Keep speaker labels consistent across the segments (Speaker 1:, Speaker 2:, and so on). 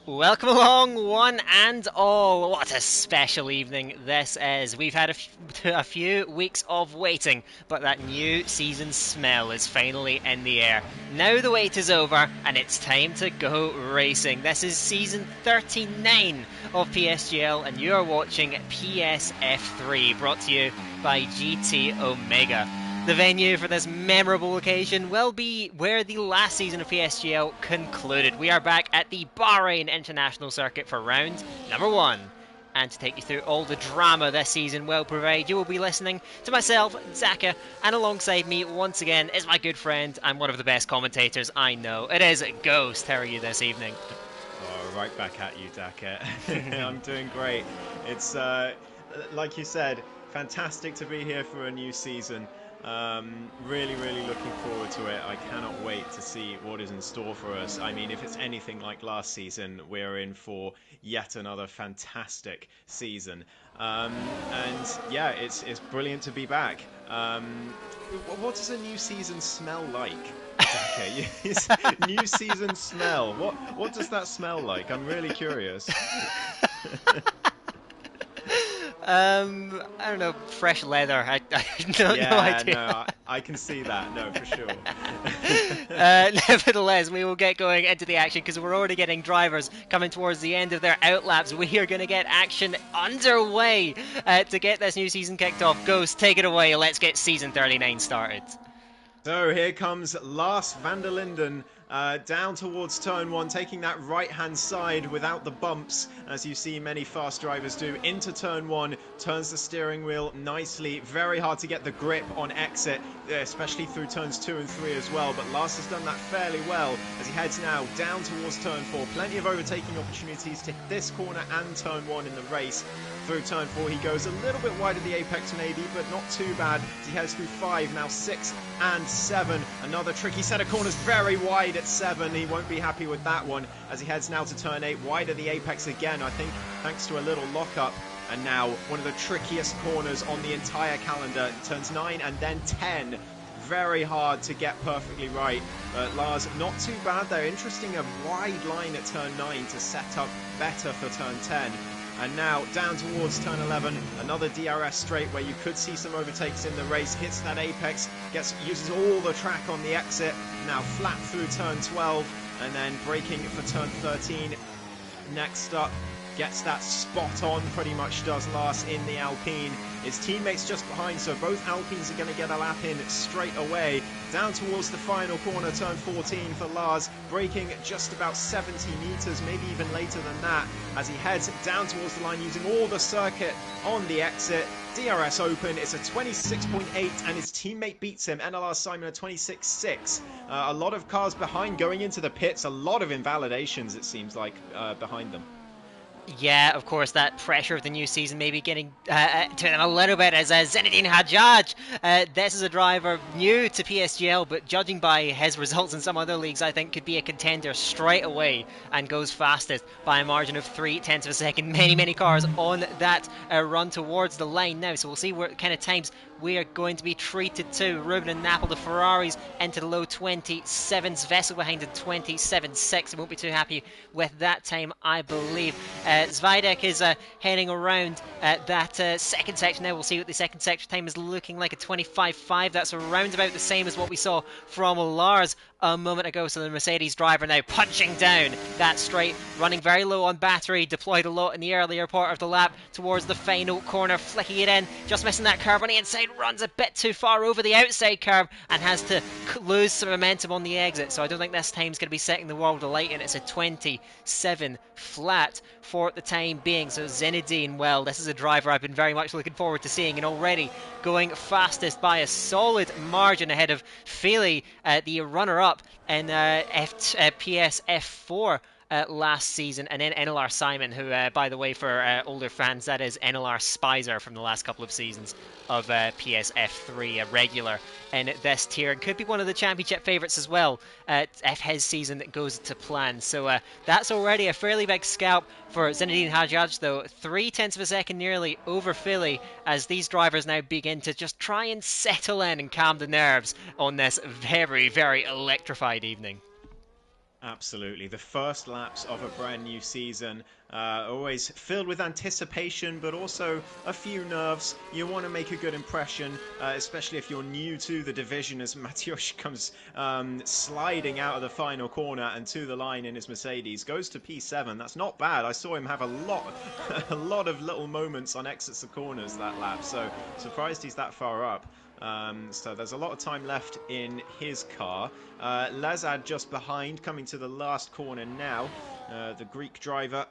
Speaker 1: Welcome along, one and all. What a special evening this is. We've had a few weeks of waiting, but that new season smell is finally in the air. Now the wait is over, and it's time to go racing. This is season 39 of PSGL, and you are watching PSF3, brought to you by GT Omega. The venue for this memorable occasion will be where the last season of PSGL concluded. We are back at the Bahrain International Circuit for round number 1. And to take you through all the drama this season will provide, you will be listening to myself, Zaka, and alongside me once again is my good friend and one of the best commentators I know. It is Ghost. How are you this evening?
Speaker 2: Oh, right back at you, Daka. I'm doing great. It's, like you said, fantastic to be here for a new season. Really, really looking forward to it. I cannot wait to see what is in store for us. I mean, if it's anything like last season, we're in for yet another fantastic season. And yeah, it's brilliant to be back. What does a new season smell like? Okay, new season smell. What does that smell like? I'm really curious.
Speaker 1: I don't know, fresh leather. I don't no
Speaker 2: Yeah, no,
Speaker 1: idea.
Speaker 2: I can see that. No, for sure.
Speaker 1: Nevertheless, we will get going into the action because we're already getting drivers coming towards the end of their outlaps. We are going to get action underway to get this new season kicked off. Ghost, take it away. Let's get season 39 started.
Speaker 2: So here comes Lars van der Linden down towards turn 1, taking that right-hand side without the bumps, as you see many fast drivers do, into turn 1, turns the steering wheel nicely. Very hard to get the grip on exit, especially through turns 2 and 3 as well, but Lars has done that fairly well as he heads now down towards turn 4. Plenty of overtaking opportunities to hit this corner and turn 1 in the race. Through turn 4 he goes a little bit wide of the apex maybe, but not too bad as he heads through 5, now 6 and 7. Another tricky set of corners, very wide at 7. He won't be happy with that one as he heads now to turn 8, wide of the apex again, I think thanks to a little lockup. And now one of the trickiest corners on the entire calendar, turns 9 and then 10. Very hard to get perfectly right, but Lars not too bad there. Interesting, a wide line at turn 9 to set up better for turn 10. And now down towards turn 11, another DRS straight where you could see some overtakes in the race. Hits that apex, uses all the track on the exit. Now flat through turn 12 and then braking for turn 13. Next up, gets that spot on, pretty much does Lars in the Alpine. His teammates just behind, so both Alpines are going to get a lap in straight away. Down towards the final corner, turn 14 for Lars, braking just about 70 metres, maybe even later than that, as he heads down towards the line using all the circuit on the exit. DRS open, it's a 26.8 and his teammate beats him, NLR Simon, a 26.6. A lot of cars behind going into the pits, a lot of invalidations it seems like behind them.
Speaker 1: Yeah, of course, that pressure of the new season maybe getting to him a little bit as Zinedine Hajjaj. This is a driver new to PSGL, but judging by his results in some other leagues, I think could be a contender straight away and goes fastest by a margin of 0.3 of a second. Many cars on that run towards the line now, so we'll see what kind of times we are going to be treated to. Ruben and Napple, the Ferraris, into the low 27s. Vessel behind in 27.6. I won't be too happy with that time, I believe. Zvidek is heading around that second section now. We'll see what the second section time is looking like, a 25.5. That's around about the same as what we saw from Lars a moment ago. So the Mercedes driver now punching down that straight, running very low on battery, deployed a lot in the earlier part of the lap towards the final corner, flicking it in, just missing that curve on the inside, runs a bit too far over the outside curve and has to lose some momentum on the exit. So I don't think this time's going to be setting the world alight, and it's a 27 flat for the time being. So Zinedine, well, this is a driver I've been very much looking forward to seeing, and already going fastest by a solid margin ahead of Feely, the runner-up in PS F4 last season, and then NLR Simon, who, by the way, for older fans, that is NLR Spicer from the last couple of seasons of PSF3, a regular in this tier, and could be one of the championship favourites as well if his season goes to plan. So that's already a fairly big scalp for Zinedine Hajjaj, though. 0.3 of a second nearly over Philly, as these drivers now begin to just try and settle in and calm the nerves on this very, very electrified evening.
Speaker 2: Absolutely. The first laps of a brand new season always filled with anticipation, but also a few nerves. You want to make a good impression, especially if you're new to the division, as Mateusz comes sliding out of the final corner and to the line in his Mercedes. Goes to P7. That's not bad. I saw him have a lot, a lot of little moments on exits of corners that lap, so surprised he's that far up. So there's a lot of time left in his car. Lazad just behind, coming to the last corner now. The Greek driver,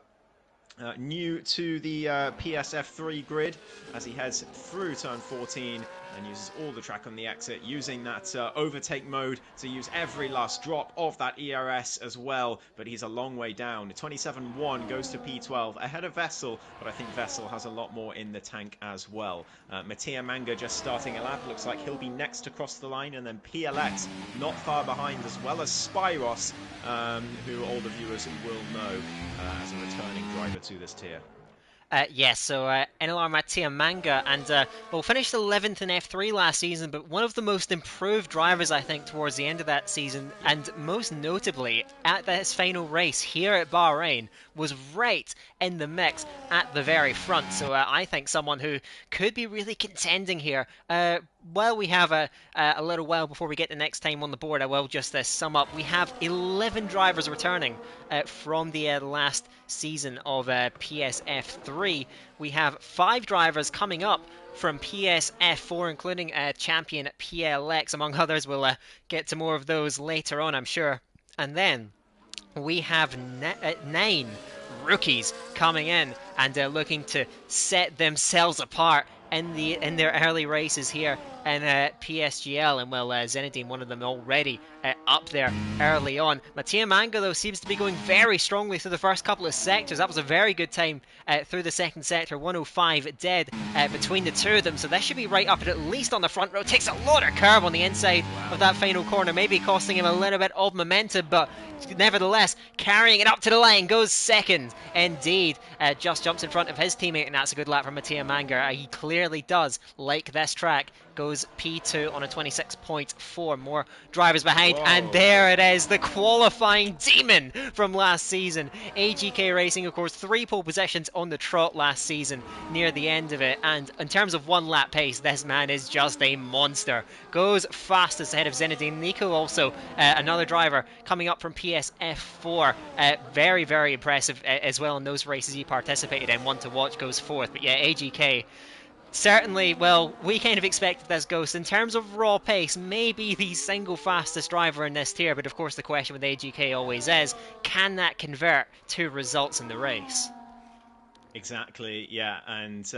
Speaker 2: new to the PSF3 grid as he heads through turn 14 and uses all the track on the exit, using that overtake mode to use every last drop of that ERS as well, but he's a long way down. 27.1 goes to P12 ahead of Vessel, but I think Vessel has a lot more in the tank as well. Mattia Manga just starting a lap, looks like he'll be next to cross the line, and then PLX not far behind, as well as Spyros, who all the viewers will know as a returning driver to this tier.
Speaker 1: Yes, so NLR Mattia Manga, and well, finished 11th in F3 last season, but one of the most improved drivers, I think, towards the end of that season, and most notably at this final race here at Bahrain, was right in the mix at the very front. So I think someone who could be really contending here. While we have a little while before we get the next time on the board, I will just sum up. We have 11 drivers returning from the last season of PSF3. We have 5 drivers coming up from PSF4, including champion PLX, among others. We'll get to more of those later on, I'm sure. And then we have 9 rookies coming in and looking to set themselves apart in their early races here in PSGL, and well, Zenedine, one of them already up there early on. Mattia Manga, though, seems to be going very strongly through the first couple of sectors. That was a very good time through the second sector, 105 dead between the two of them, so that should be right up at least on the front row. Takes a lot of curve on the inside of that final corner, maybe costing him a little bit of momentum, but nevertheless, carrying it up to the line, goes second. Indeed, just jumps in front of his teammate, and that's a good lap from Mattia Manga. He clearly does like this track. Goes P2 on a 26.4. More drivers behind. Whoa. And there it is, the qualifying demon from last season. AGK Racing, of course, 3 pole positions on the trot last season near the end of it. And in terms of one lap pace, this man is just a monster. Goes fastest ahead of Zenedine. Nico also, another driver coming up from PSF4. Very, very impressive as well in those races he participated in. One to watch, goes fourth. But yeah, AGK, certainly, well, we kind of expected this Ghost. In terms of raw pace, maybe the single fastest driver in this tier, but of course the question with AGK always is, can that convert to results in the race?
Speaker 2: Exactly, yeah, and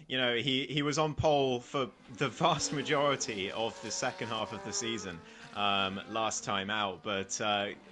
Speaker 2: you know, he was on pole for the vast majority of the second half of the season last time out, but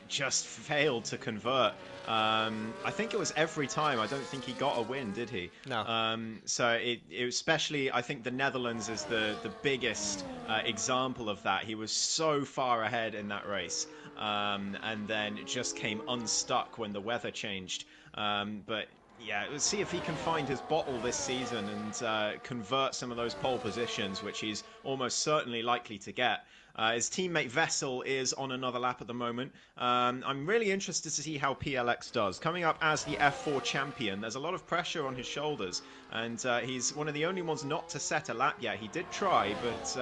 Speaker 2: just failed to convert. I think it was every time. I don't think he got a win, did he?
Speaker 1: No.
Speaker 2: So it especially, I think the Netherlands is the biggest example of that. He was so far ahead in that race, and then just came unstuck when the weather changed. But yeah, let's see if he can find his bottle this season and convert some of those pole positions, which he's almost certainly likely to get. His teammate Vessel is on another lap at the moment. I'm really interested to see how PLX does. Coming up as the F4 champion, there's a lot of pressure on his shoulders, and he's one of the only ones not to set a lap yet. He did try, but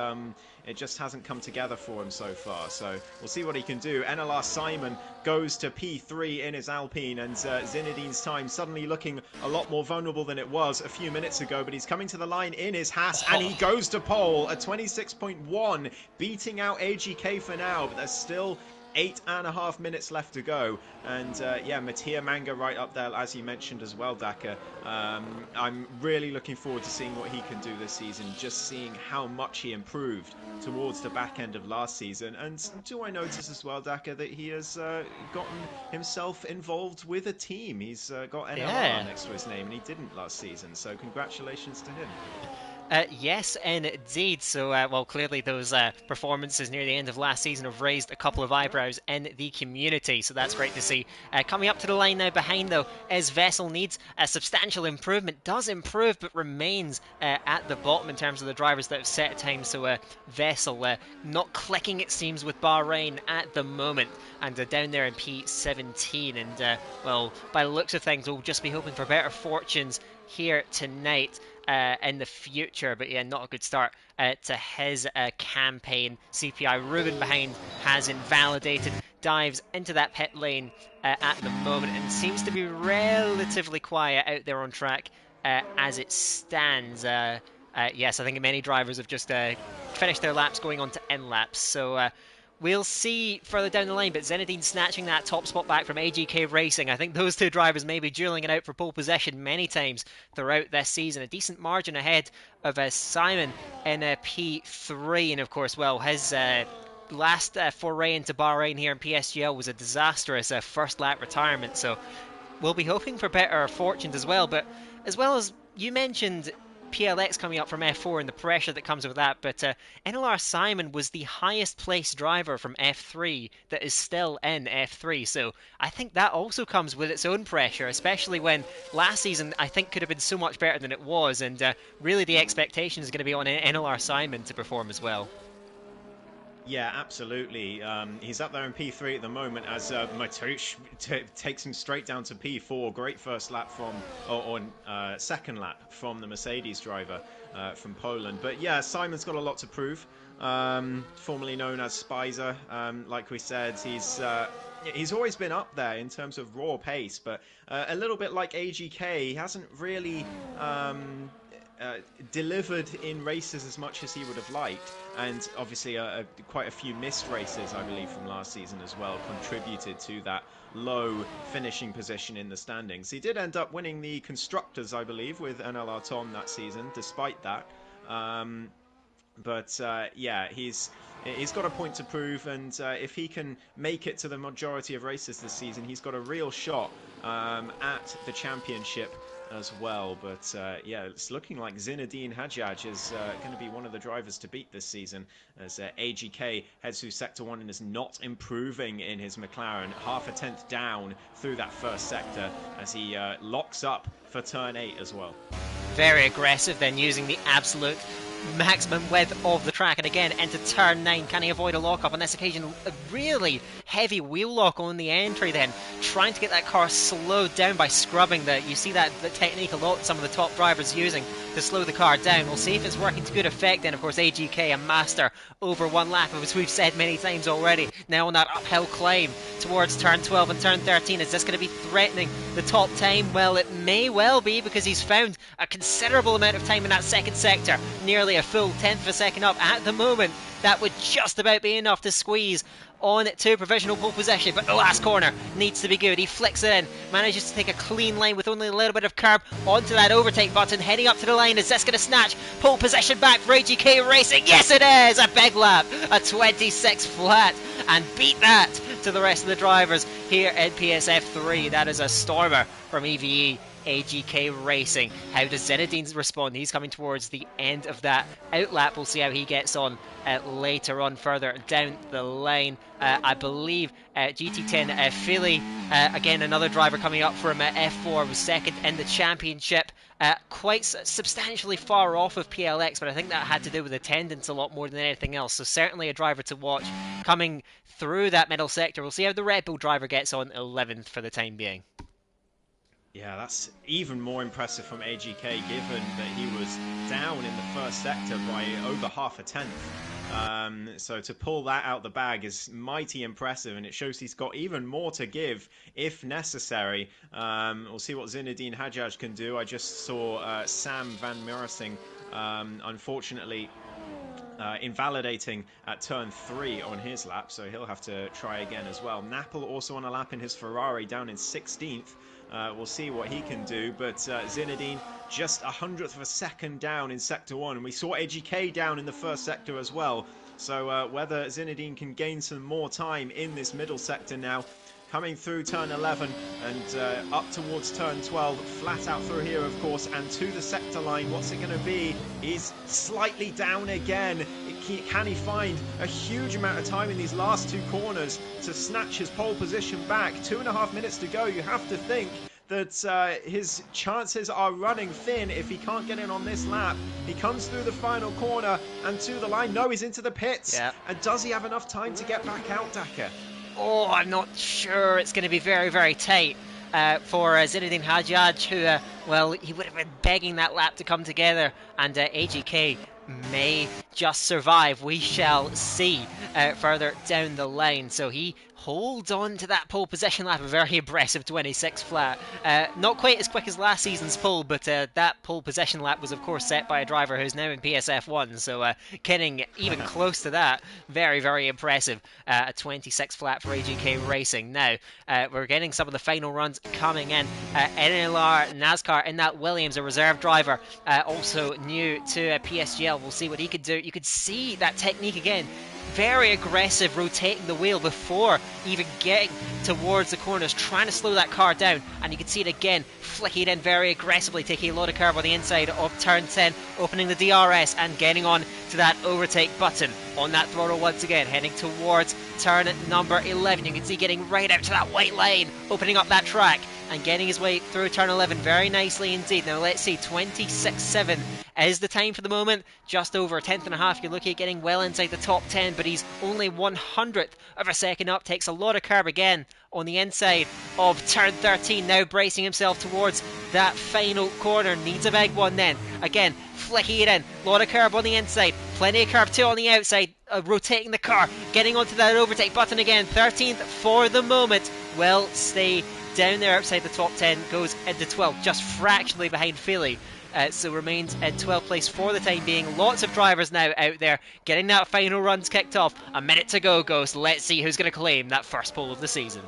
Speaker 2: it just hasn't come together for him so far. So we'll see what he can do. NLR Simon goes to P3 in his Alpine, and Zinedine's time suddenly looking a lot more vulnerable than it was a few minutes ago, but he's coming to the line in his Haas, and he goes to pole at 26.1, beating out AGK for now, but there's still 8.5 minutes left to go. And yeah, Mattia Manga right up there, as you mentioned as well, Daka. I'm really looking forward to seeing what he can do this season, just seeing how much he improved towards the back end of last season. And do I notice as well, Daka, that he has gotten himself involved with a team? He's got NLR next to his name, and he didn't last season, so congratulations to him.
Speaker 1: Yes, indeed. So, well, clearly those performances near the end of last season have raised a couple of eyebrows in the community. So that's great to see. Coming up to the line now behind, though, is Vessel needs a substantial improvement. Does improve, but remains at the bottom in terms of the drivers that have set times. So, Vessel not clicking, it seems, with Bahrain at the moment. And down there in P17. And, well, by the looks of things, we'll just be hoping for better fortunes here tonight. In the future, but yeah, not a good start to his campaign. CPI Ruben behind has invalidated, dives into that pit lane at the moment, and seems to be relatively quiet out there on track as it stands. Yes, I think many drivers have just finished their laps going on to end laps, so we'll see further down the line, but Zenedine snatching that top spot back from AGK Racing. I think those two drivers may be dueling it out for pole position many times throughout this season. A decent margin ahead of Simon in P3. And of course, well, his last foray into Bahrain here in PSGL was a disastrous first lap retirement. So we'll be hoping for better fortunes as well. But as well as you mentioned PLX coming up from F4 and the pressure that comes with that, but NLR Simon was the highest placed driver from F3 that is still in F3, so I think that also comes with its own pressure, especially when last season I think could have been so much better than it was, and really the expectation is going to be on NLR Simon to perform as well.
Speaker 2: Yeah, absolutely. He's up there in P3 at the moment as Matoush takes him straight down to P4. Great first lap from, or second lap from the Mercedes driver from Poland. But yeah, Simon's got a lot to prove. Formerly known as Spicer, like we said, he's always been up there in terms of raw pace, but a little bit like AGK, he hasn't really delivered in races as much as he would have liked, and obviously quite a few missed races, I believe, from last season as well contributed to that low finishing position in the standings. He did end up winning the Constructors, I believe, with NLR Tom that season, despite that. Yeah, he's got a point to prove, and if he can make it to the majority of races this season, he's got a real shot at the championship as well. But yeah, it's looking like Zinedine Hajjaj is going to be one of the drivers to beat this season, as AGK heads through Sector 1 and is not improving in his McLaren. Half a tenth down through that first sector as he locks up for turn 8 as well.
Speaker 1: Very aggressive then, using the absolute maximum width of the track, and again into turn 9. Can he avoid a lock-up on this occasion? A really heavy wheel lock on the entry then, trying to get that car slowed down by scrubbing. You see that the technique a lot some of the top drivers using to slow the car down. We'll see if it's working to good effect then. Of course, AGK a master over one lap, as we've said many times already, now on that uphill climb towards turn 12 and turn 13. Is this going to be threatening the top time? Well, it may well be, because he's found a considerable amount of time in that second sector, nearly a full tenth of a second up at the moment. That would just about be enough to squeeze on to provisional pole position, but the last corner needs to be good. He flicks it in, manages to take a clean line with only a little bit of curb onto that overtake button, heading up to the line. Is this going to snatch pole position back for AGK Racing? Yes, it is! A big lap, a 26 flat, and beat that to the rest of the drivers here in PSF3. That is a stormer from EVE AGK Racing. How does Zenedine respond? He's coming towards the end of that outlap. We'll see how he gets on later on further down the line. I believe GT10 Philly, again another driver coming up from F4, was second in the championship. Quite substantially far off of PLX, but I think that had to do with attendance a lot more than anything else. So certainly a driver to watch coming through that middle sector. We'll see how the Red Bull driver gets on 11th for the time being.
Speaker 2: Yeah, that's even more impressive from AGK, given that he was down in the first sector by over half a tenth. So to pull that out the bag is mighty impressive, and it shows he's got even more to give if necessary. We'll see what Zinedine Hajjaj can do. I just saw Sam Van Miersing, unfortunately, invalidating at turn 3 on his lap, so he'll have to try again as well. Nappel also on a lap in his Ferrari, down in 16th. We'll see what he can do, but Zinedine just 100th of a second down in Sector 1, and we saw AGK down in the first sector as well. So whether Zinedine can gain some more time in this middle sector now coming through turn 11 and up towards turn 12, flat out through here, of course, and to the sector line. What's it going to be? He's slightly down again. Can he find a huge amount of time in these last two corners to snatch his pole position back? 2.5 minutes to go. You have to think that his chances are running thin if he can't get in on this lap. He comes through the final corner and to the line. No, he's into the pits.
Speaker 1: Yeah.
Speaker 2: And does he have enough time to get back out, Daka?
Speaker 1: Oh, I'm not sure. It's going to be very, very tight for Zinedine Hajjaj, who, well, he would have been begging that lap to come together, and AGK may just survive. We shall see further down the line. So he holds on to that pole position lap, a very impressive 26 flat. Not quite as quick as last season's pole, but that pole position lap was of course set by a driver who's now in PSF1, so getting even close to that, very, very impressive. A 26 flat for AGK Racing. Now, we're getting some of the final runs coming in. NLR NASCAR in that Williams, a reserve driver, also new to PSGL. We'll see what he could do. You could see that technique again. Very aggressive, rotating the wheel before even getting towards the corners, trying to slow that car down, and you can see it again, flicking it in very aggressively, taking a lot of curve on the inside of turn 10, opening the DRS and getting on to that overtake button on that throttle once again, heading towards turn number 11. You can see getting right out to that white line, opening up that track and getting his way through turn 11 very nicely indeed. Now let's see, 26.7 is the time for the moment, just over a tenth and a half. You're looking at getting well inside the top 10, but he's only 100th of a second up, takes a lot of curb again on the inside of turn 13, now bracing himself towards that final corner, needs a big one then, again flicking it in, a lot of curb on the inside, plenty of curb too on the outside, rotating the car, getting onto that overtake button again, 13th for the moment, will stay down there outside the top 10, goes into 12th, just fractionally behind Philly. So remains in 12th place for the time being. Lots of drivers now out there getting that final runs kicked off. A minute to go, Ghost. Let's see who's going to claim that first pole of the season.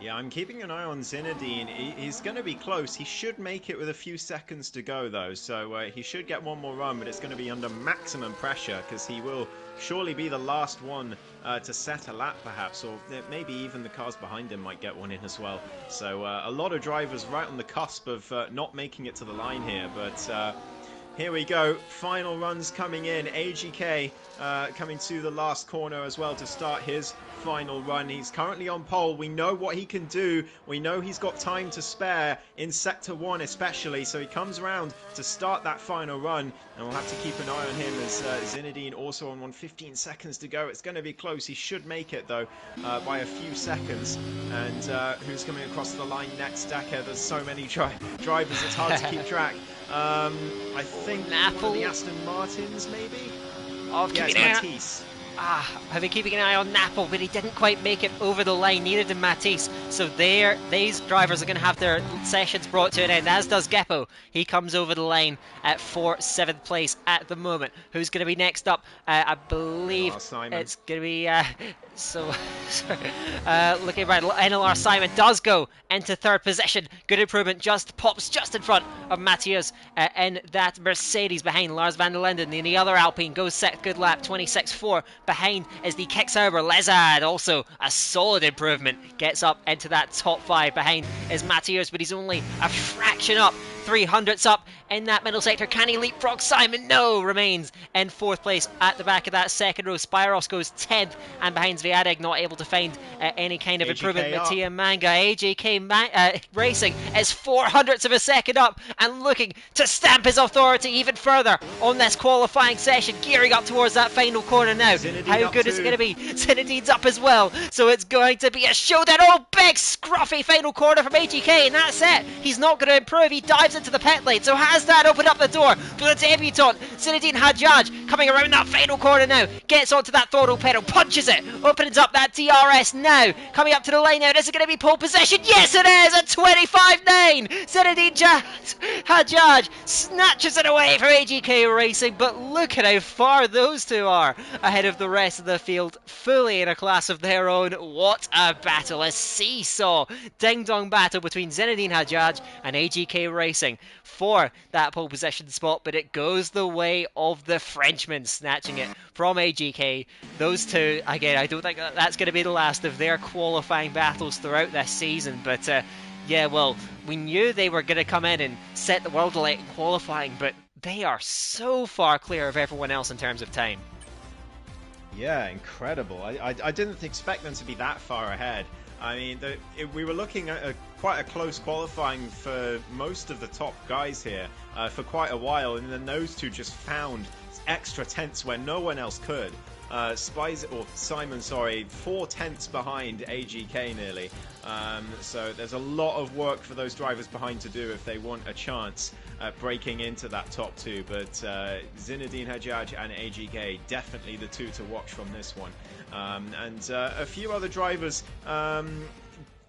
Speaker 2: Yeah, I'm keeping an eye on Zinedine. He's going to be close. He should make it with a few seconds to go, though. So he should get one more run, but it's going to be under maximum pressure because he will surely be the last one to set a lap, perhaps. Or maybe even the cars behind him might get one in as well. So a lot of drivers right on the cusp of not making it to the line here. But here we go. Final runs coming in. AGK coming to the last corner as well to start his final run. He's currently on pole. We know what he can do. We know he's got time to spare in sector 1 especially, so he comes around to start that final run, and we'll have to keep an eye on him as Zinedine also on 15 seconds to go. It's going to be close. He should make it though by a few seconds. And who's coming across the line next, Daka? There's so many drivers, it's hard to keep track. I think one of the Aston Martins maybe? Yes, Matisse.
Speaker 1: I've been keeping an eye on Napple, but he didn't quite make it over the line, neither did Matisse. So these drivers are going to have their sessions brought to an end, as does Geppo. He comes over the line for 7th place at the moment. Who's going to be next up? I believe it's going to be... looking around, NLR Simon does go into 3rd position. Good improvement, pops just in front of Matthias in that Mercedes behind Lars van der Linden. In the other Alpine goes 6th, good lap, 26.4. Behind is the Kicksauber Lezard, also a solid improvement. Gets up into that top 5. Behind is Matthias, but he's only a fraction up. 300ths up in that middle sector. Can he leapfrog Simon? No, remains in 4th place at the back of that second row. Spyros goes 10th, and behind Zviadek not able to find any kind of improvement. Mattia Manga, AGK Racing is 400ths of a second up and looking to stamp his authority even further on this qualifying session, gearing up towards that final corner now.
Speaker 2: Zinedine
Speaker 1: How good is it going to be? Zinedine's up as well, so it's going to be a showdown. Oh, big scruffy final corner from AGK, and that's it. He's not going to improve. He dives into the pit lane, so has that opened up the door for the debutant Zinedine Hajjaj coming around that final corner now, gets onto that throttle pedal, punches it, opens up that DRS now, coming up to the line now. Is it going to be pole position? Yes it is, at 25.9. Zinedine Hajjaj snatches it away from AGK Racing, but look at how far those two are ahead of the rest of the field, fully in a class of their own. What a battle, a seesaw ding-dong battle between Zinedine Hajjaj and AGK Racing for that pole position spot, but it goes the way of the French Frenchman snatching it from AGK. Those two, again, I don't think that's going to be the last of their qualifying battles throughout this season, but yeah, well, we knew they were going to come in and set the world alight in qualifying, but they are so far clear of everyone else in terms of time.
Speaker 2: Yeah, incredible. I didn't expect them to be that far ahead. I mean, we were looking at quite a close qualifying for most of the top guys here for quite a while, and then those two just found extra tenths where no one else could. Simon, 4 tenths behind AGK nearly. So there's a lot of work for those drivers behind to do if they want a chance at breaking into that top two. But Zinedine Hajjaj and AGK, definitely the two to watch from this one. And a few other drivers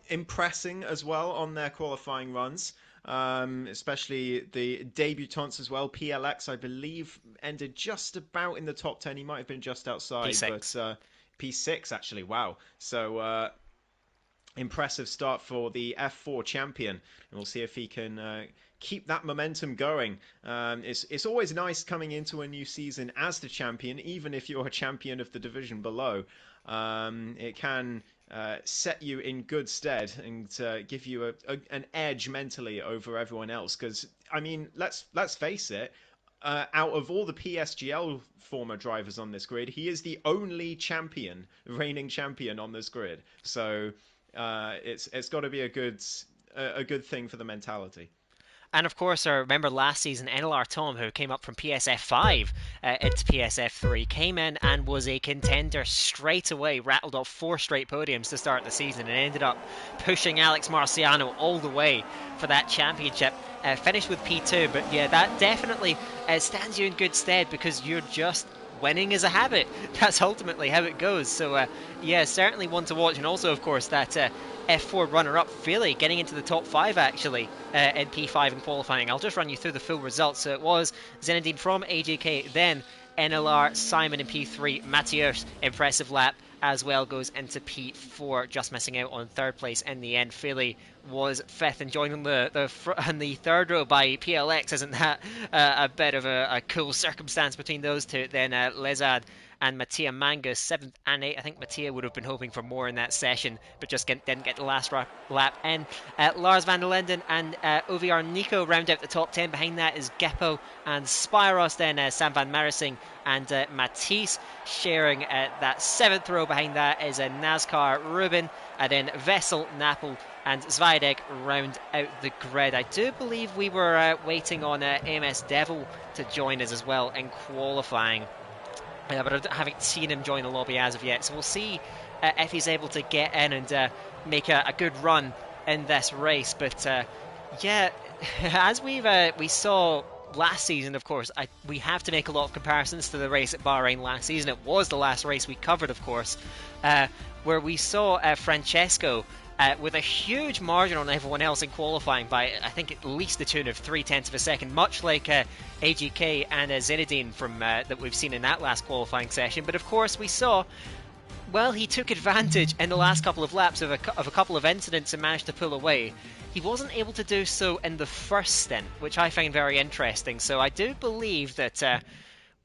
Speaker 2: impressing as well on their qualifying runs. Especially the debutants as well. PLX, I believe, ended just about in the top 10. He might have been just outside,
Speaker 1: P6.
Speaker 2: but P6 actually. Wow. So impressive start for the F4 champion, and we'll see if he can keep that momentum going. It's always nice coming into a new season as the champion, even if you're a champion of the division below. It can set you in good stead and give you an edge mentally over everyone else. Because I mean, let's face it. Out of all the PSGL former drivers on this grid, he is the only reigning champion on this grid. So it's got to be a good thing for the mentality.
Speaker 1: And of course, I remember last season, NLR Tom, who came up from PSF 5 into PSF 3, came in and was a contender straight away, rattled off 4 straight podiums to start the season, and ended up pushing Alex Marciano all the way for that championship. Finished with P2, but yeah, that definitely stands you in good stead because you're just winning is a habit. That's ultimately how it goes. So yeah, certainly one to watch. And also, of course, that F4 runner-up, Philly, getting into the top 5 actually in P5 in qualifying. I'll just run you through the full results. So it was Zinedine from AJK, then NLR, Simon in P3, Matthias, impressive lap as well, goes into P4, just missing out on 3rd place in the end. Philly was 5th and joining the 3rd row by PLX. Isn't that a bit of a cool circumstance between those two? Then Lezad and Mattia Mangus 7th and 8th. I think Mattia would have been hoping for more in that session, but just didn't get the last lap in. Lars van der Linden and OVR Nico round out the top 10. Behind that is Geppo and Spyros, then Sam van Marising and Matisse sharing that 7th row. Behind that is NASCAR Rubin, and then Vessel, Napel and Zvajdek round out the grid. I do believe we were waiting on AMS Devil to join us as well in qualifying. But I haven't seen him join the lobby as of yet, so we'll see if he's able to get in and make a good run in this race. But yeah, as we saw last season, of course, we have to make a lot of comparisons to the race at Bahrain last season. It was the last race we covered, of course, where we saw Francesco with a huge margin on everyone else in qualifying by, I think, at least the tune of 0.3 of a second, much like AGK and Zinedine from that we've seen in that last qualifying session. But of course, we saw, well, he took advantage in the last couple of laps of a couple of incidents and managed to pull away. He wasn't able to do so in the first stint, which I find very interesting. So I do believe that,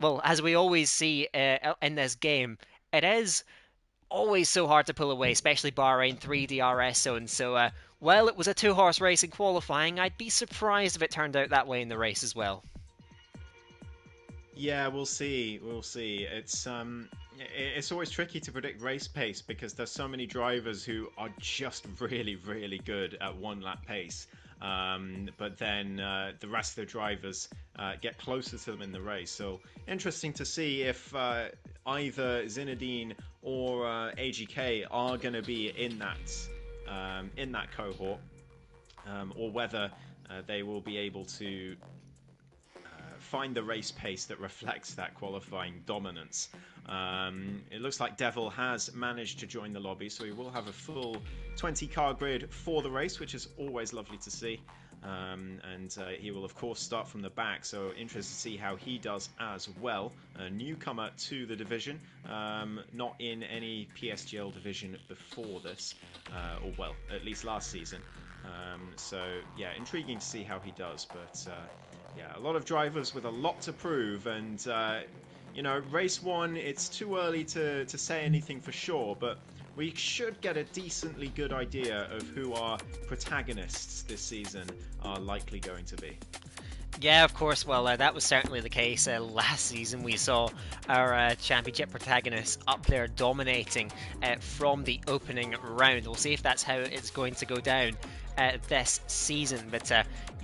Speaker 1: well, as we always see in this game, it is always so hard to pull away, especially Bahrain 3 DRS zones. So while it was a 2-horse race in qualifying, I'd be surprised if it turned out that way in the race as well.
Speaker 2: Yeah, we'll see. We'll see. It's always tricky to predict race pace because there's so many drivers who are just really, really good at 1-lap pace. But then the rest of the drivers get closer to them in the race. So interesting to see if either Zinedine or AGK are going to be in that cohort, or whether they will be able to find the race pace that reflects that qualifying dominance. It looks like Devil has managed to join the lobby, so he will have a full 20-car grid for the race, which is always lovely to see. And he will, of course, start from the back, so interested to see how he does as well. A newcomer to the division, not in any PSGL division before this, or well, at least last season. So yeah, intriguing to see how he does, but yeah, a lot of drivers with a lot to prove, and Race one, it's too early to say anything for sure, but we should get a decently good idea of who our protagonists this season are likely going to be.
Speaker 1: Yeah, of course. Well, that was certainly the case last season. We saw our championship protagonists up there dominating from the opening round. We'll see if that's how it's going to go down this season. But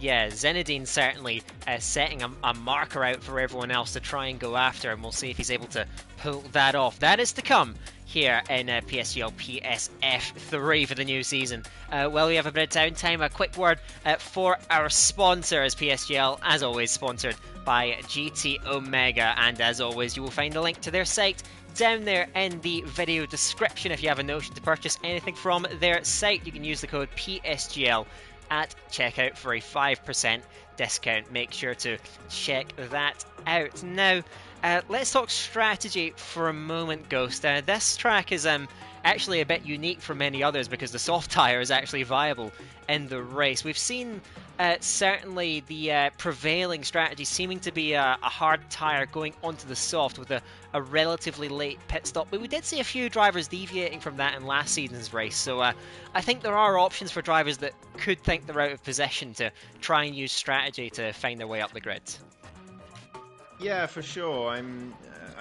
Speaker 1: yeah, Zenedine certainly setting a marker out for everyone else to try and go after, and we'll see if he's able to pull that off. That is to come here in PSGL PSF3 for the new season. Well, we have a bit of downtime. A quick word for our sponsors. PSGL, as always, sponsored by GT Omega, and as always, you will find a link to their site down there in the video description. If you have a notion to purchase anything from their site, you can use the code PSGL at checkout for a 5% discount. Make sure to check that out. Now, let's talk strategy for a moment, Ghost. This track is actually a bit unique from many others because the soft tyre is actually viable in the race. We've seen certainly the prevailing strategy seeming to be a hard tyre going onto the soft with a relatively late pit stop, but we did see a few drivers deviating from that in last season's race, so I think there are options for drivers that could think they're out of position to try and use strategy to find their way up the grid.
Speaker 2: Yeah, for sure. I'm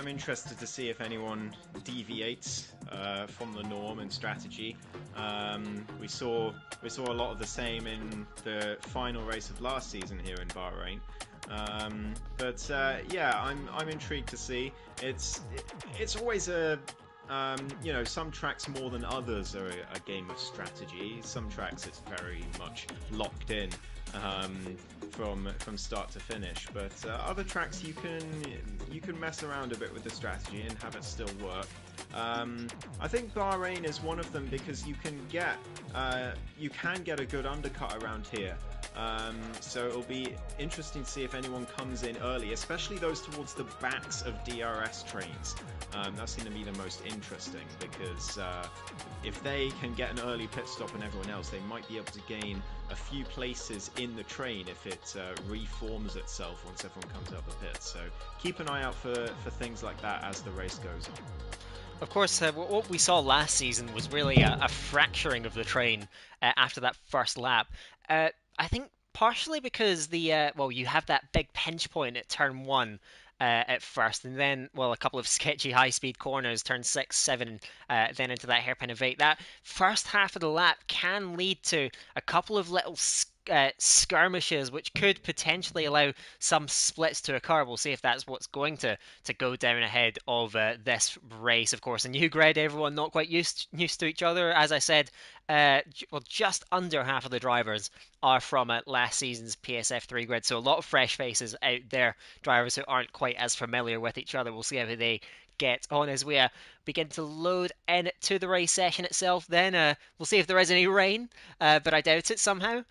Speaker 2: interested to see if anyone deviates from the norm and strategy. We saw a lot of the same in the final race of last season here in Bahrain. Yeah, I'm intrigued to see. It's always some tracks more than others are a game of strategy. Some tracks it's very much locked in from start to finish. But other tracks you can mess around a bit with the strategy and have it still work. I think Bahrain is one of them because you can get a good undercut around here. So it'll be interesting to see if anyone comes in early, especially those towards the backs of DRS trains. That's going to be the most interesting because if they can get an early pit stop and everyone else, they might be able to gain a few places in the train if it reforms itself once everyone comes out of the pit. So keep an eye out for things like that as the race goes on.
Speaker 1: Of course, what we saw last season was really a fracturing of the train after that first lap. I think partially because you have that big pinch point at turn one at first, and then a couple of sketchy high-speed corners, turn 6, 7, then into that hairpin of 8. That first half of the lap can lead to a couple of little skirmishes, which could potentially allow some splits to occur. We'll see if that's what's going to go down ahead of this race, of course. A new grid, everyone not quite used to each other. As I said, just under half of the drivers are from last season's PSF3 grid, so a lot of fresh faces out there, drivers who aren't quite as familiar with each other. We'll see how they get on as we begin to load into the race session itself. Then we'll see if there is any rain, but I doubt it somehow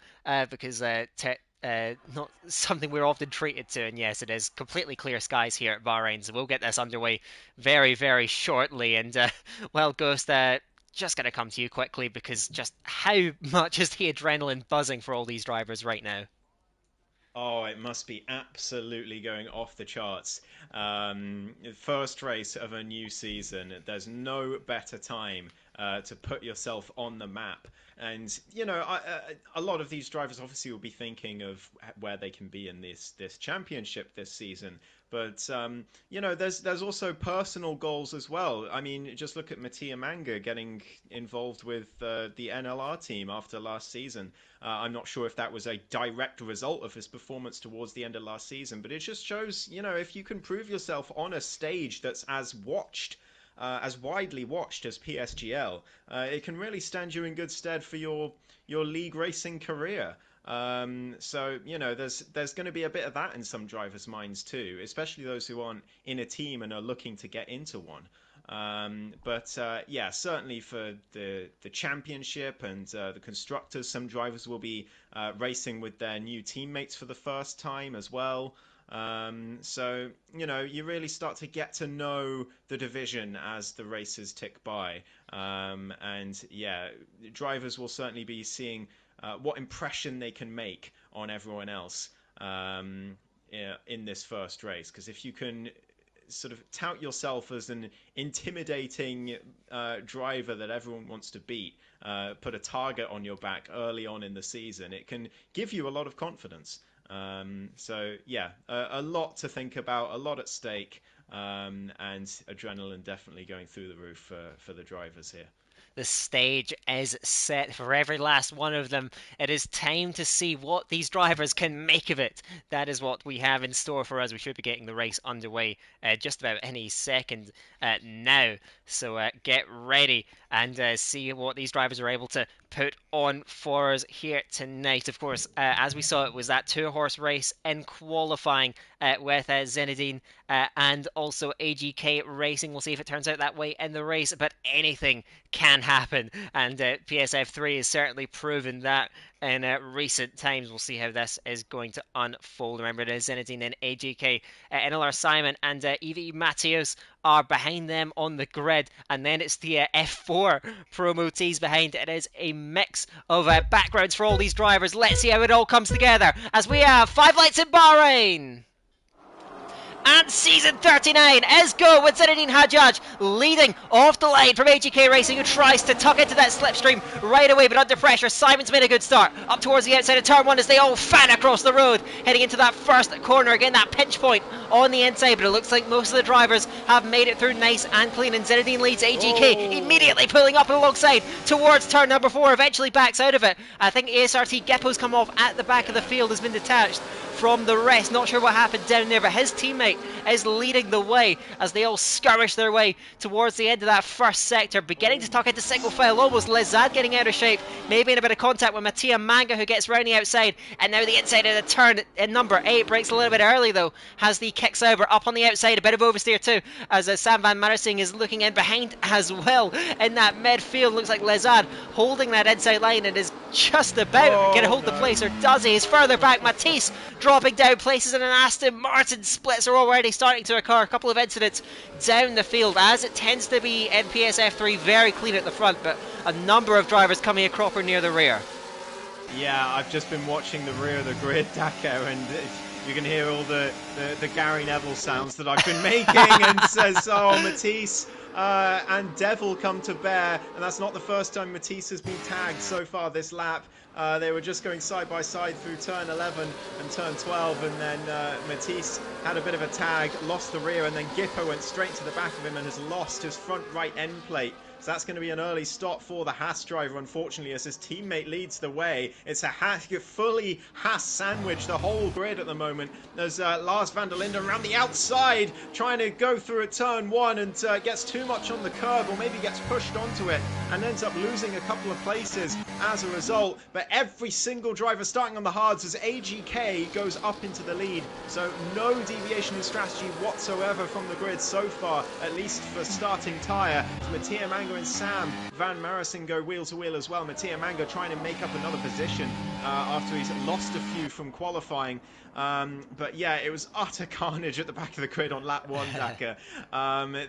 Speaker 1: because not something we're often treated to. And yes, it is completely clear skies here at Bahrain, so we'll get this underway very, very shortly. And Ghost, just going to come to you quickly because just how much is the adrenaline buzzing for all these drivers right now?
Speaker 2: Oh, it must be absolutely going off the charts. First race of a new season. There's no better time to put yourself on the map. And a lot of these drivers obviously will be thinking of where they can be in this championship this season. But there's also personal goals as well. I mean, just look at Mattia Manga getting involved with the NLR team after last season. I'm not sure if that was a direct result of his performance towards the end of last season, but it just shows, if you can prove yourself on a stage that's as widely watched as PSGL, it can really stand you in good stead for your league racing career. There's going to be a bit of that in some drivers' minds too, especially those who aren't in a team and are looking to get into one. Certainly for the championship and the constructors, some drivers will be racing with their new teammates for the first time as well. You really start to get to know the division as the races tick by. Drivers will certainly be seeing what impression they can make on everyone else in this first race. Because if you can sort of tout yourself as an intimidating driver that everyone wants to beat, put a target on your back early on in the season, it can give you a lot of confidence. So yeah, a lot to think about, a lot at stake, and adrenaline definitely going through the roof for the drivers here.
Speaker 1: The stage is set for every last one of them. It is time to see what these drivers can make of it. That is what we have in store for us. We should be getting the race underway just about any second now. So get ready and see what these drivers are able to put on for us here tonight. Of course, as we saw, it was that two-horse race in qualifying with Zenedine and also AGK Racing. We'll see if it turns out that way in the race, but anything can happen, and PSF3 has certainly proven that in recent times. We'll see how this is going to unfold. Remember, it is Zenedine and AGK. NLR Simon and Evie Mateos are behind them on the grid, and then it's the F4 promo tees behind. It is a mix of backgrounds for all these drivers. Let's see how it all comes together as we have 5 lights in Bahrain. And season 39 is go with Zinedine Hajjaj leading off the line from AGK Racing, who tries to tuck into that slipstream right away, but under pressure. Simon's made a good start up towards the outside of turn 1 as they all fan across the road, heading into that first corner. Again, that pinch point on the inside, but it looks like most of the drivers have made it through nice and clean, and Zinedine leads AGK, immediately pulling up alongside towards turn number 4, eventually backs out of it. I think ASRT Geppo's come off at the back of the field, has been detached from the rest. Not sure what happened down there, but his teammate is leading the way as they all skirmish their way towards the end of that first sector, beginning to tuck into single file. Almost Lezad getting out of shape, maybe in a bit of contact with Mattia Manga, who gets round the outside, and now the inside of the turn in number 8 breaks a little bit early though, has the kick Sauber up on the outside, a bit of oversteer too, as Sam van Marsing is looking in behind as well in that midfield. Looks like Lezad holding that inside line and is just about going to hold the place, or does he? He's further back. Matisse dropping down places, and an Aston Martin splits are already starting to occur. A couple of incidents down the field, as it tends to be in PSF3, very clean at the front, but a number of drivers coming a cropper near the rear.
Speaker 2: Yeah, I've just been watching the rear of the grid, Dako, and you can hear all the Gary Neville sounds that I've been making, and says, oh, Matisse and Devil come to bear, and that's not the first time Matisse has been tagged so far this lap. They were just going side by side through turn 11 and turn 12, and then Matisse had a bit of a tag, lost the rear, and then Gippo went straight to the back of him and has lost his front right end plate. So that's going to be an early stop for the Haas driver, unfortunately, as his teammate leads the way. It's a fully Haas sandwich, the whole grid at the moment. There's Lars van der Linden around the outside, trying to go through a turn 1 and gets too much on the curb, or maybe gets pushed onto it and ends up losing a couple of places as a result. But every single driver starting on the hards as AGK goes up into the lead. So no deviation in strategy whatsoever from the grid so far, at least for starting tyre. Mattia Mango and Sam van Marsing go wheel to wheel as well. Mattia Mango trying to make up another position after he's lost a few from qualifying. But yeah, it was utter carnage at the back of the grid on lap 1, Daka.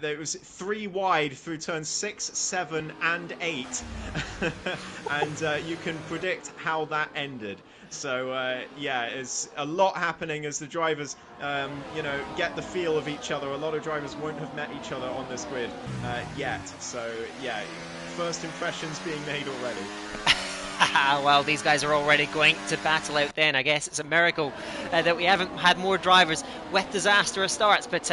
Speaker 2: There was 3 wide through turns 6, 7 and 8. And you can predict how that ended. So yeah, it's a lot happening as the drivers get the feel of each other. A lot of drivers won't have met each other on this grid yet. So yeah, first impressions being made already.
Speaker 1: Well, these guys are already going to battle out then. I guess it's a miracle that we haven't had more drivers with disastrous starts. But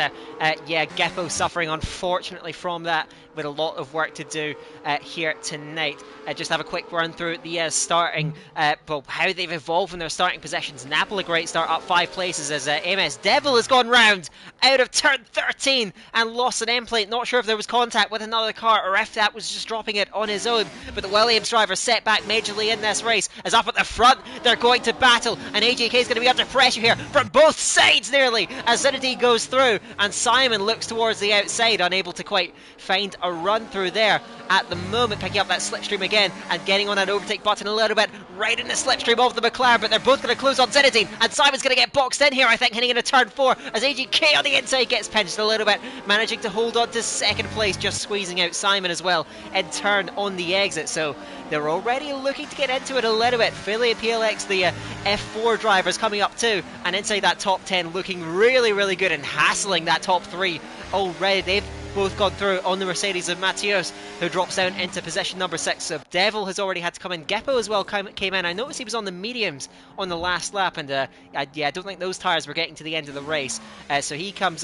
Speaker 1: yeah, Geppo suffering unfortunately from that, with a lot of work to do here tonight. Just have a quick run through the starting, but how they've evolved in their starting positions. Napoli, a great start, up 5 places as MS Devil has gone round out of turn 13 and lost an end plate. Not sure if there was contact with another car or if that was just dropping it on his own. But the Williams driver set back majorly in this race, as up at the front they're going to battle, and AJK is going to be under pressure here from both sides nearly as Zinedine goes through, and Simon looks towards the outside, unable to quite find a run through there at the moment, picking up that slipstream again and getting on that overtake button a little bit right in the slipstream of the McLaren. But they're both going to close on Zinedine, and Simon's going to get boxed in here, I think, heading into turn 4 as AGK on the the inside, gets pinched a little bit, managing to hold on to second place, just squeezing out Simon as well in turn on the exit. So they're already looking to get into it a little bit. Philly and PLX, the F4 drivers, coming up too, and inside that top 10, looking really, really good and hassling that top 3 already. They've both gone through on the Mercedes of Matheus, who drops down into position number 6. So Devil has already had to come in. Geppo as well came in. I noticed he was on the mediums on the last lap, and I don't think those tyres were getting to the end of the race. So he comes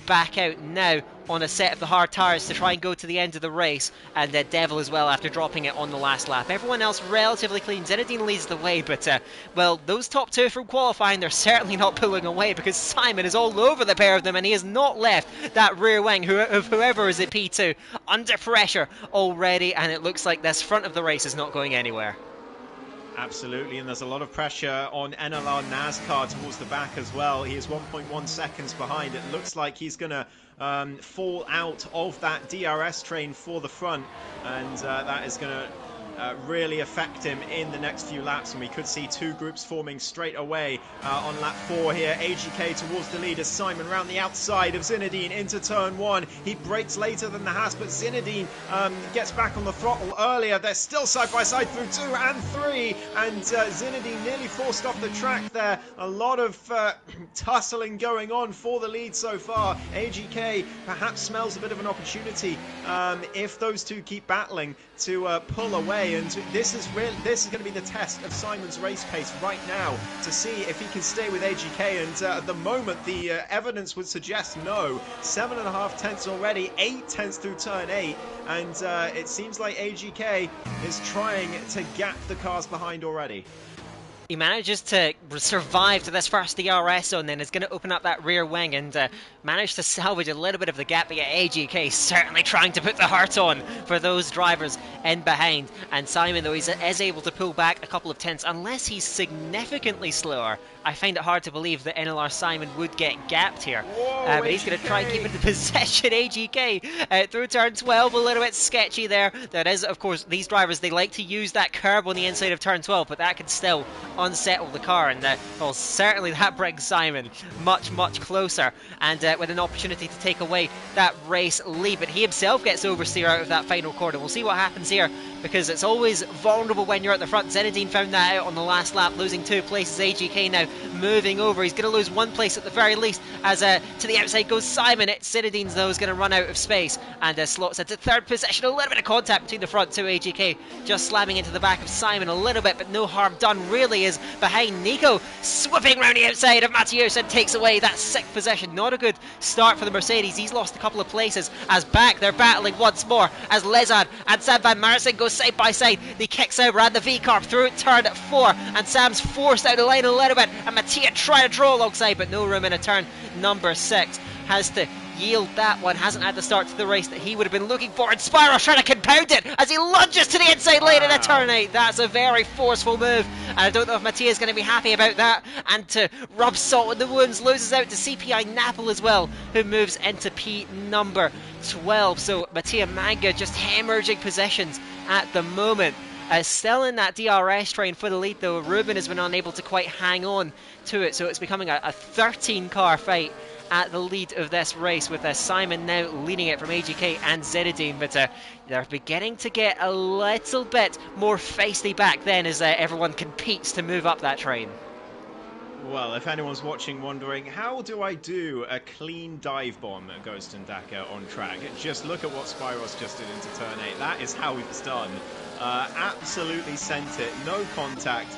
Speaker 1: back out now on a set of the hard tyres to try and go to the end of the race, and Devil as well after dropping it on the last lap. Everyone else relatively clean. Zinedine leads the way, but well, those top 2 from qualifying, they're certainly not pulling away, because Simon is all over the pair of them, and he has not left that rear wing of whoever is at P2 under pressure already, and it looks like this front of the race is not going anywhere.
Speaker 2: Absolutely, and there's a lot of pressure on NLR NASCAR towards the back as well. He is 1.1 seconds behind. It looks like he's going to fall out of that DRS train for the front, and that is going to really affect him in the next few laps, and we could see 2 groups forming straight away on lap 4 here. AGK towards the lead as Simon round the outside of Zinedine into turn 1. He brakes later than the Haas, but Zinedine gets back on the throttle earlier. They're still side by side through 2 and 3, and Zinedine nearly forced off the track there. A lot of tussling going on for the lead so far. AGK perhaps smells a bit of an opportunity if those 2 keep battling to pull away. And this is going to be the test of Simon's race pace right now, to see if he can stay with AGK. And at the moment, the evidence would suggest no. 7.5 tenths already, 8 tenths through turn 8, and it seems like AGK is trying to gap the cars behind already.
Speaker 1: He manages to survive to this first DRS zone, then is going to open up that rear wing and manage to salvage a little bit of the gap. But yeah, AGK certainly trying to put the hurt on for those drivers in behind. And Simon, though, is able to pull back a couple of tenths, unless he's significantly slower. I find it hard to believe that NLR Simon would get gapped here.
Speaker 2: Whoa,
Speaker 1: but he's going to try and keep into possession. AGK through turn 12, a little bit sketchy there. That is, of course, these drivers, they like to use that curb on the inside of turn 12, but that could still unsettle the car, and well, certainly that brings Simon much, much closer, and with an opportunity to take away that race lead. But he himself gets oversteer out of that final corner. We'll see what happens here, because it's always vulnerable when you're at the front. Zinedine found that out on the last lap, losing 2 places. AGK now moving over. He's going to lose 1 place at the very least, as to the outside goes Simon. Zinedine's, though, is going to run out of space and slots into 3rd position. A little bit of contact between the front 2. AGK just slamming into the back of Simon a little bit, but no harm done really, is behind Nico, swooping round the outside of Matheus and takes away that 6th position. Not a good start for the Mercedes. He's lost a couple of places, as back they're battling once more, as Lezard and Sam Van Marsen go side by side. They kick Sauber and the V-Carb through turn 4, and Sam's forced out of line a little bit, and Mattia trying to draw alongside, but no room in a turn number 6. Has to yield that one. Hasn't had the start to the race that he would have been looking for, and Spyro trying to compound it as he lunges to the inside lane in a turn 8. That's a very forceful move, and I don't know if Mattia is going to be happy about that. And to rub salt in the wounds, loses out to CPI Napple as well, who moves into P number 12. So Mattia Manga just hemorrhaging positions at the moment. Still in that DRS train for the lead, though. Ruben has been unable to quite hang on to it, so it's becoming a 13-car fight at the lead of this race, with Simon now leading it from AGK and Zinedine. But they're beginning to get a little bit more feisty back then, as everyone competes to move up that train.
Speaker 2: Well, if anyone's watching wondering, how do I do a clean dive bomb at Ghost and Dakar on track? Just look at what Spyros just did into turn 8. That is how it's done. Absolutely sent it, no contact.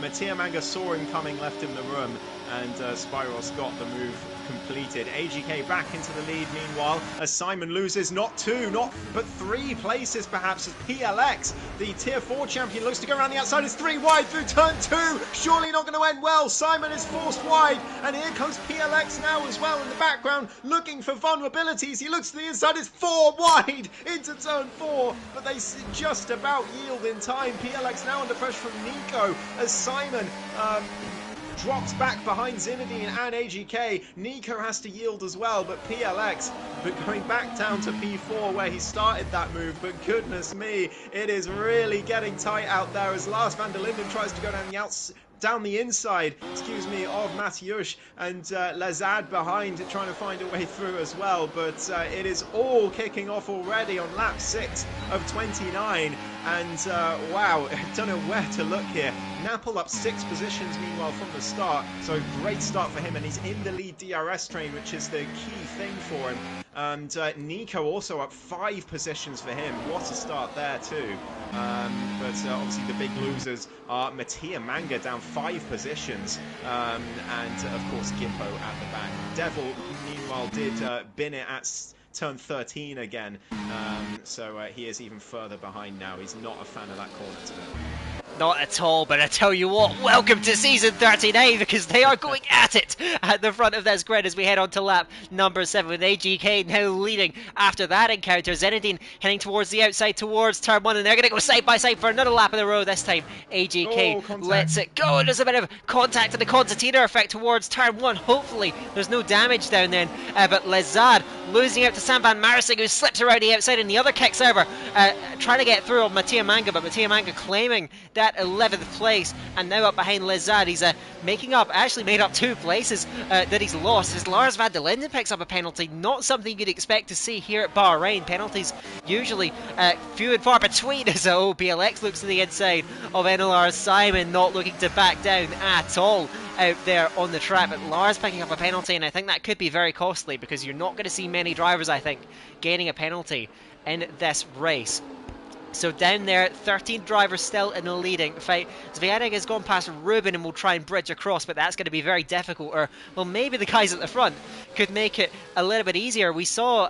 Speaker 2: Mattia Manga saw him coming, left him the room, and Spyros got the move completed. AGK back into the lead meanwhile, as Simon loses not 2, but 3 places perhaps, as PLX, the tier 4 champion, looks to go around the outside. It's 3 wide through turn 2, surely not going to end well. Simon is forced wide, and here comes PLX now as well in the background, looking for vulnerabilities. He looks to the inside, it's 4 wide into turn 4, but they just about yield in time. PLX now under pressure from Nico, as Simon drops back behind Zinedine and AGK. Nico has to yield as well, but PLX going back down to P4 where he started that move. But goodness me, it is really getting tight out there as Lars van der Linden tries to go down the outside. down the inside, excuse me, of Mateusz, and Lazad behind trying to find a way through as well. But it is all kicking off already on lap 6 of 29. And wow, I don't know where to look here. Napple up 6 positions meanwhile from the start, so great start for him, and he's in the lead DRS train, which is the key thing for him. And Nico also up 5 positions for him. What a start there too. But obviously the big losers are Mattia Manga down 5 positions, and of course Gippo at the back. Devil meanwhile did bin it at turn 13 again, so he is even further behind now. He's not a fan of that corner today.
Speaker 1: Not at all, but I tell you what, welcome to season 39, because they are going at it at the front of this grid as we head on to lap number 7 with AGK now leading after that encounter. Zenedine heading towards the outside towards turn 1, and they're going to go side by side for another lap in a row. This time AGK lets it go, and there's a bit of contact and the concertina effect towards turn 1. Hopefully there's no damage down then, but Lazad losing out to Samban Marising, who slips around the outside, and the other kicks over, trying to get through on Mattia Manga, but Mattia Manga claiming that 11th place, and now up behind Lazad. He's actually made up 2 places that he's lost, as Lars van der Linden picks up a penalty. Not something you'd expect to see here at Bahrain. Penalties usually few and far between, as PLX looks to the inside of NLR. Simon not looking to back down at all out there on the track, but Lars picking up a penalty, and I think that could be very costly, because you're not going to see many drivers, I think, gaining a penalty in this race. So down there, 13 drivers still in the leading fight. Zviadek has gone past Ruben and will try and bridge across, but that's going to be very difficult. Or, well, maybe the guys at the front could make it a little bit easier. We saw,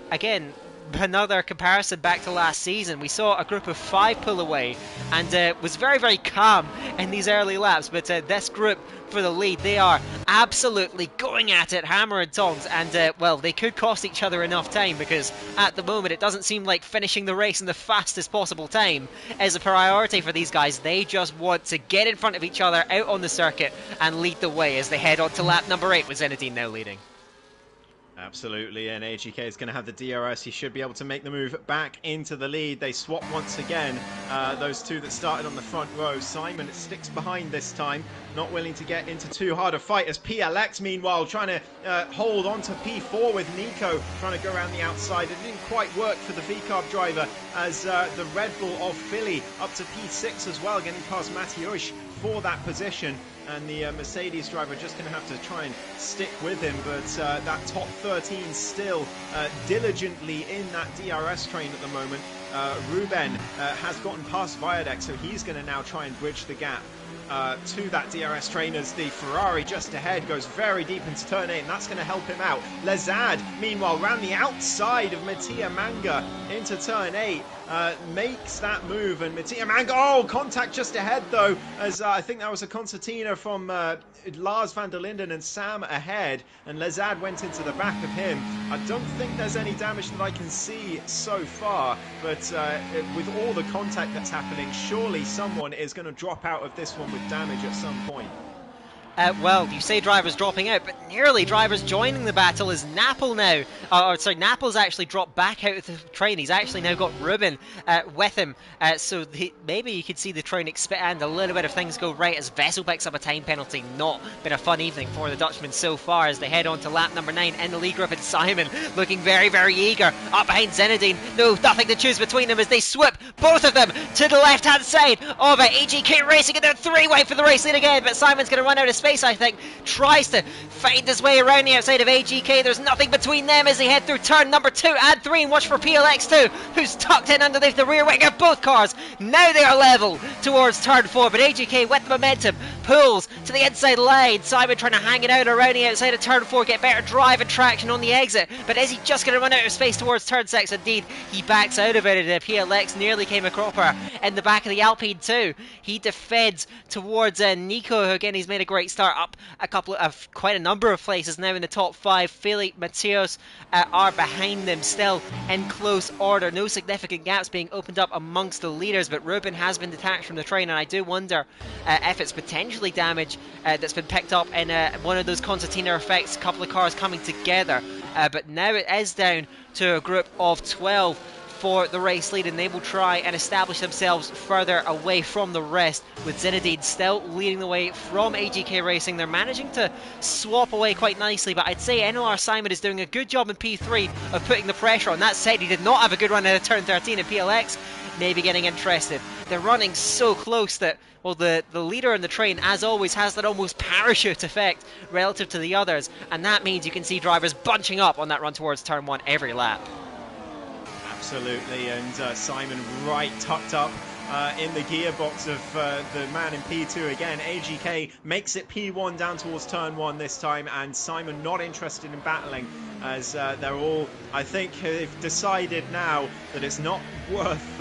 Speaker 1: again, another comparison back to last season. We saw a group of 5 pull away, and was very, very calm in these early laps. But this group for the lead, they are absolutely going at it, hammer and tongs, and well, they could cost each other enough time, because at the moment it doesn't seem like finishing the race in the fastest possible time is a priority for these guys. They just want to get in front of each other out on the circuit and lead the way as they head on to lap number 8 with Zenedine now leading.
Speaker 2: Absolutely, and AGK is going to have the DRS. He should be able to make the move back into the lead. They swap once again, those 2 that started on the front row. Simon sticks behind this time, not willing to get into too hard a fight, as PLX meanwhile trying to hold on to P4 with Nico trying to go around the outside. It didn't quite work for the VCARB driver, as the Red Bull of Philly up to P6 as well, getting past Mateusz for that position. And the Mercedes driver just going to have to try and stick with him, but that top 13 still diligently in that DRS train at the moment. Ruben has gotten past Viadek, so he's going to now try and bridge the gap to that DRS train, as the Ferrari just ahead goes very deep into turn 8, and that's going to help him out. Lazad, meanwhile, ran the outside of Mattia Manga into turn 8, makes that move, and Mattia Manga, oh, contact just ahead though, as I think that was a concertina from Lars van der Linden and Sam ahead, and Lazad went into the back of him. I don't think there's any damage that I can see so far, but with all the contact that's happening, surely someone is going to drop out of this one with damage at some point.
Speaker 1: Well, you say drivers dropping out, but nearly drivers joining the battle is Napple now. Napple's actually dropped back out of the train. He's actually now got Ruben with him. So maybe you could see the train expand a little bit if things go right, as Vessel picks up a time penalty. Not been a fun evening for the Dutchman so far, as they head on to lap number 9 in the lead group, and Simon looking very, very eager up behind Zenedine. No, nothing to choose between them as they swip both of them to the left-hand side of it. AGK racing in their 3-way for the race lead again, but Simon's going to run out of space, I think. Tries to find his way around the outside of AGK. There's nothing between them as they head through turn number 2 and 3, and watch for PLX2, who's tucked in underneath the rear wing of both cars. Now they are level towards turn 4, but AGK with the momentum pulls to the inside line. Simon trying to hang it out around the outside of turn 4, get better drive and traction on the exit, but is he just going to run out of space towards turn 6? Indeed, he backs out of it, and PLX nearly came a cropper in the back of the Alpine too. He defends towards Nico, who again, he's made a great start, up quite a number of places now in the top 5. Philly, Mateos are behind them still in close order. No significant gaps being opened up amongst the leaders, but Ruben has been detached from the train, and I do wonder if it's potentially damage that's been picked up in one of those concertina effects, a couple of cars coming together. But now it is down to a group of 12. for the race lead, and they will try and establish themselves further away from the rest, with Zinedine still leading the way from AGK Racing. They're managing to swap away quite nicely, but I'd say NLR Simon is doing a good job in P3 of putting the pressure on. That said, he did not have a good run out of turn 13, and PLX maybe getting interested. They're running so close that, well, the leader in the train, as always, has that almost parachute effect relative to the others, and that means you can see drivers bunching up on that run towards turn 1 every lap.
Speaker 2: Absolutely, and Simon right tucked up in the gearbox of the man in P2 again. AGK makes it P1 down towards turn 1 this time, and Simon not interested in battling, as they're all, I think, have decided now that it's not worth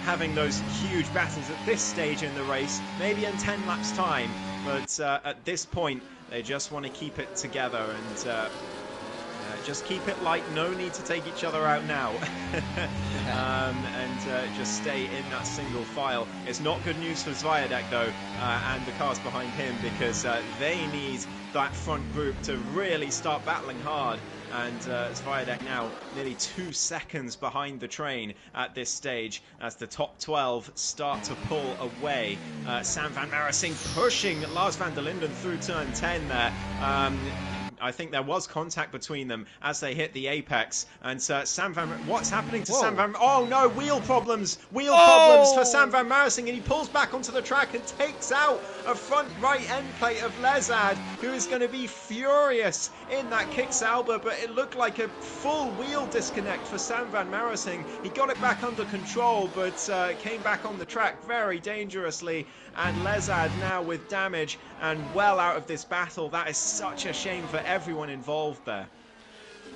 Speaker 2: having those huge battles at this stage in the race, maybe in 10 laps time, but at this point they just want to keep it together and just keep it light, no need to take each other out now. And just stay in that single file. It's not good news for Zviadek though, and the cars behind him, because they need that front group to really start battling hard. And Zviadek now nearly 2 seconds behind the train at this stage as the top 12 start to pull away. Sam van Marising pushing Lars van der Linden through turn 10 there. I think there was contact between them as they hit the apex, and Sam van... What's happening to Sam van... Oh no, wheel problems! Wheel problems for Sam van Marising, and he pulls back onto the track and takes out a front right end plate of Lezad, who is going to be furious in that Kick-Sauber, but it looked like a full wheel disconnect for Sam van Marising. He got it back under control, but came back on the track very dangerously, and Lezad now with damage and well out of this battle. That is such a shame for everyone involved there.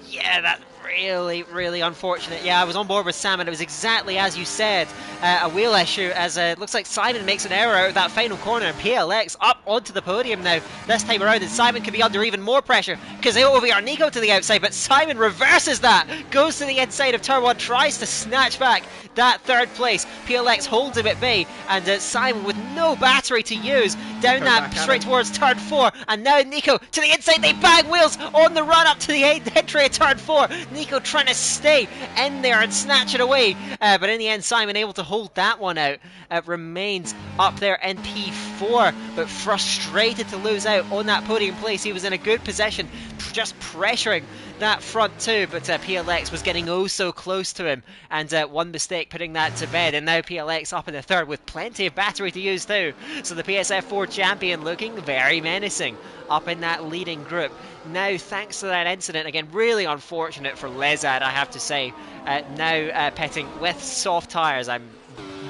Speaker 1: Yeah, that's really, really unfortunate. Yeah, I was on board with Sam, and it was exactly as you said, a wheel issue, as it looks like Simon makes an error out of that final corner, and PLX up onto the podium now this time around, and Simon could be under even more pressure because they over Nico to the outside, but Simon reverses that, goes to the inside of turn 1, tries to snatch back that third place. PLX holds him at bay, and Simon with no battery to use down that straight towards turn 4, and now Nico to the inside. They bang wheels on the run up to the entry of turn 4. Nico trying to stay in there and snatch it away, but in the end Simon able to hold that one out. Remains up there in P4, but frustrated to lose out on that podium place. He was in a good position, just pressuring that front two, but PLX was getting oh so close to him, and one mistake putting that to bed, and now PLX up in the third with plenty of battery to use too. So the PSF4 champion looking very menacing up in that leading group. Now, thanks to that incident, again, really unfortunate for Lezad, I have to say, now pitting with soft tyres. I'm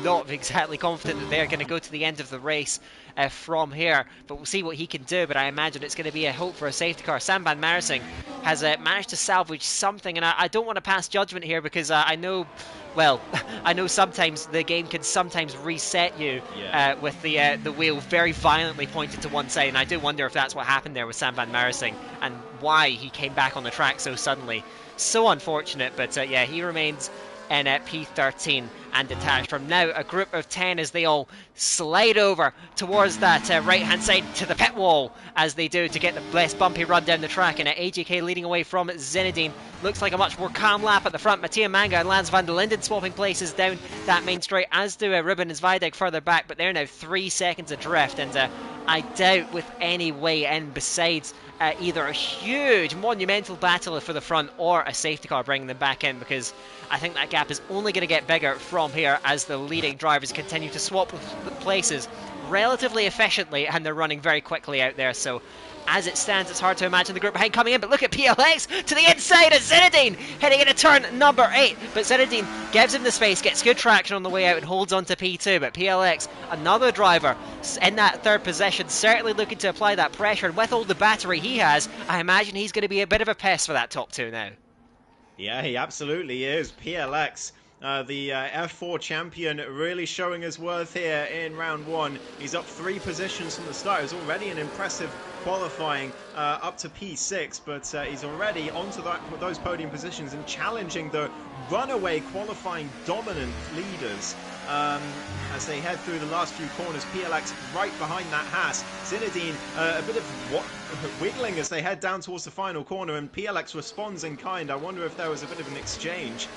Speaker 1: not exactly confident that they're going to go to the end of the race from here, but we'll see what he can do. But I imagine it's going to be a hope for a safety car. Sam van Marising has managed to salvage something, and I don't want to pass judgment here, because I know, well, I know sometimes the game can sometimes reset you with the wheel very violently pointed to one side, and I do wonder if that's what happened there with Sam van Marising and why he came back on the track so suddenly. So unfortunate, but yeah, he remains in P13 and detached from now a group of 10 as they all slide over towards that right hand side to the pit wall, as they do, to get the less bumpy run down the track. And AGK leading away from Zinedine. Looks like a much more calm lap at the front. Mattia Manga and Lance van der Linden swapping places down that main straight, as do Ruben and Zviadek further back, but they're now 3 seconds adrift, and I doubt with any way in besides either a huge monumental battle for the front or a safety car bringing them back in, because I think that gap is only going to get bigger from here as the leading drivers continue to swap places relatively efficiently, and they're running very quickly out there. So as it stands, it's hard to imagine the group behind coming in, but look at PLX to the inside of Zinedine, heading into turn number 8, but Zinedine gives him the space, gets good traction on the way out and holds on to P2, but PLX, another driver in that third position, certainly looking to apply that pressure, and with all the battery he has, I imagine he's going to be a bit of a pest for that top 2 now.
Speaker 2: Yeah, he absolutely is. PLX, the F4 champion, really showing his worth here in round 1. He's up 3 positions from the start. It was already an impressive qualifying up to P6, but he's already onto those podium positions and challenging the runaway qualifying dominant leaders. As they head through the last few corners, PLX right behind that Haas. Zinedine, a bit of what wiggling as they head down towards the final corner, and PLX responds in kind. I wonder if there was a bit of an exchange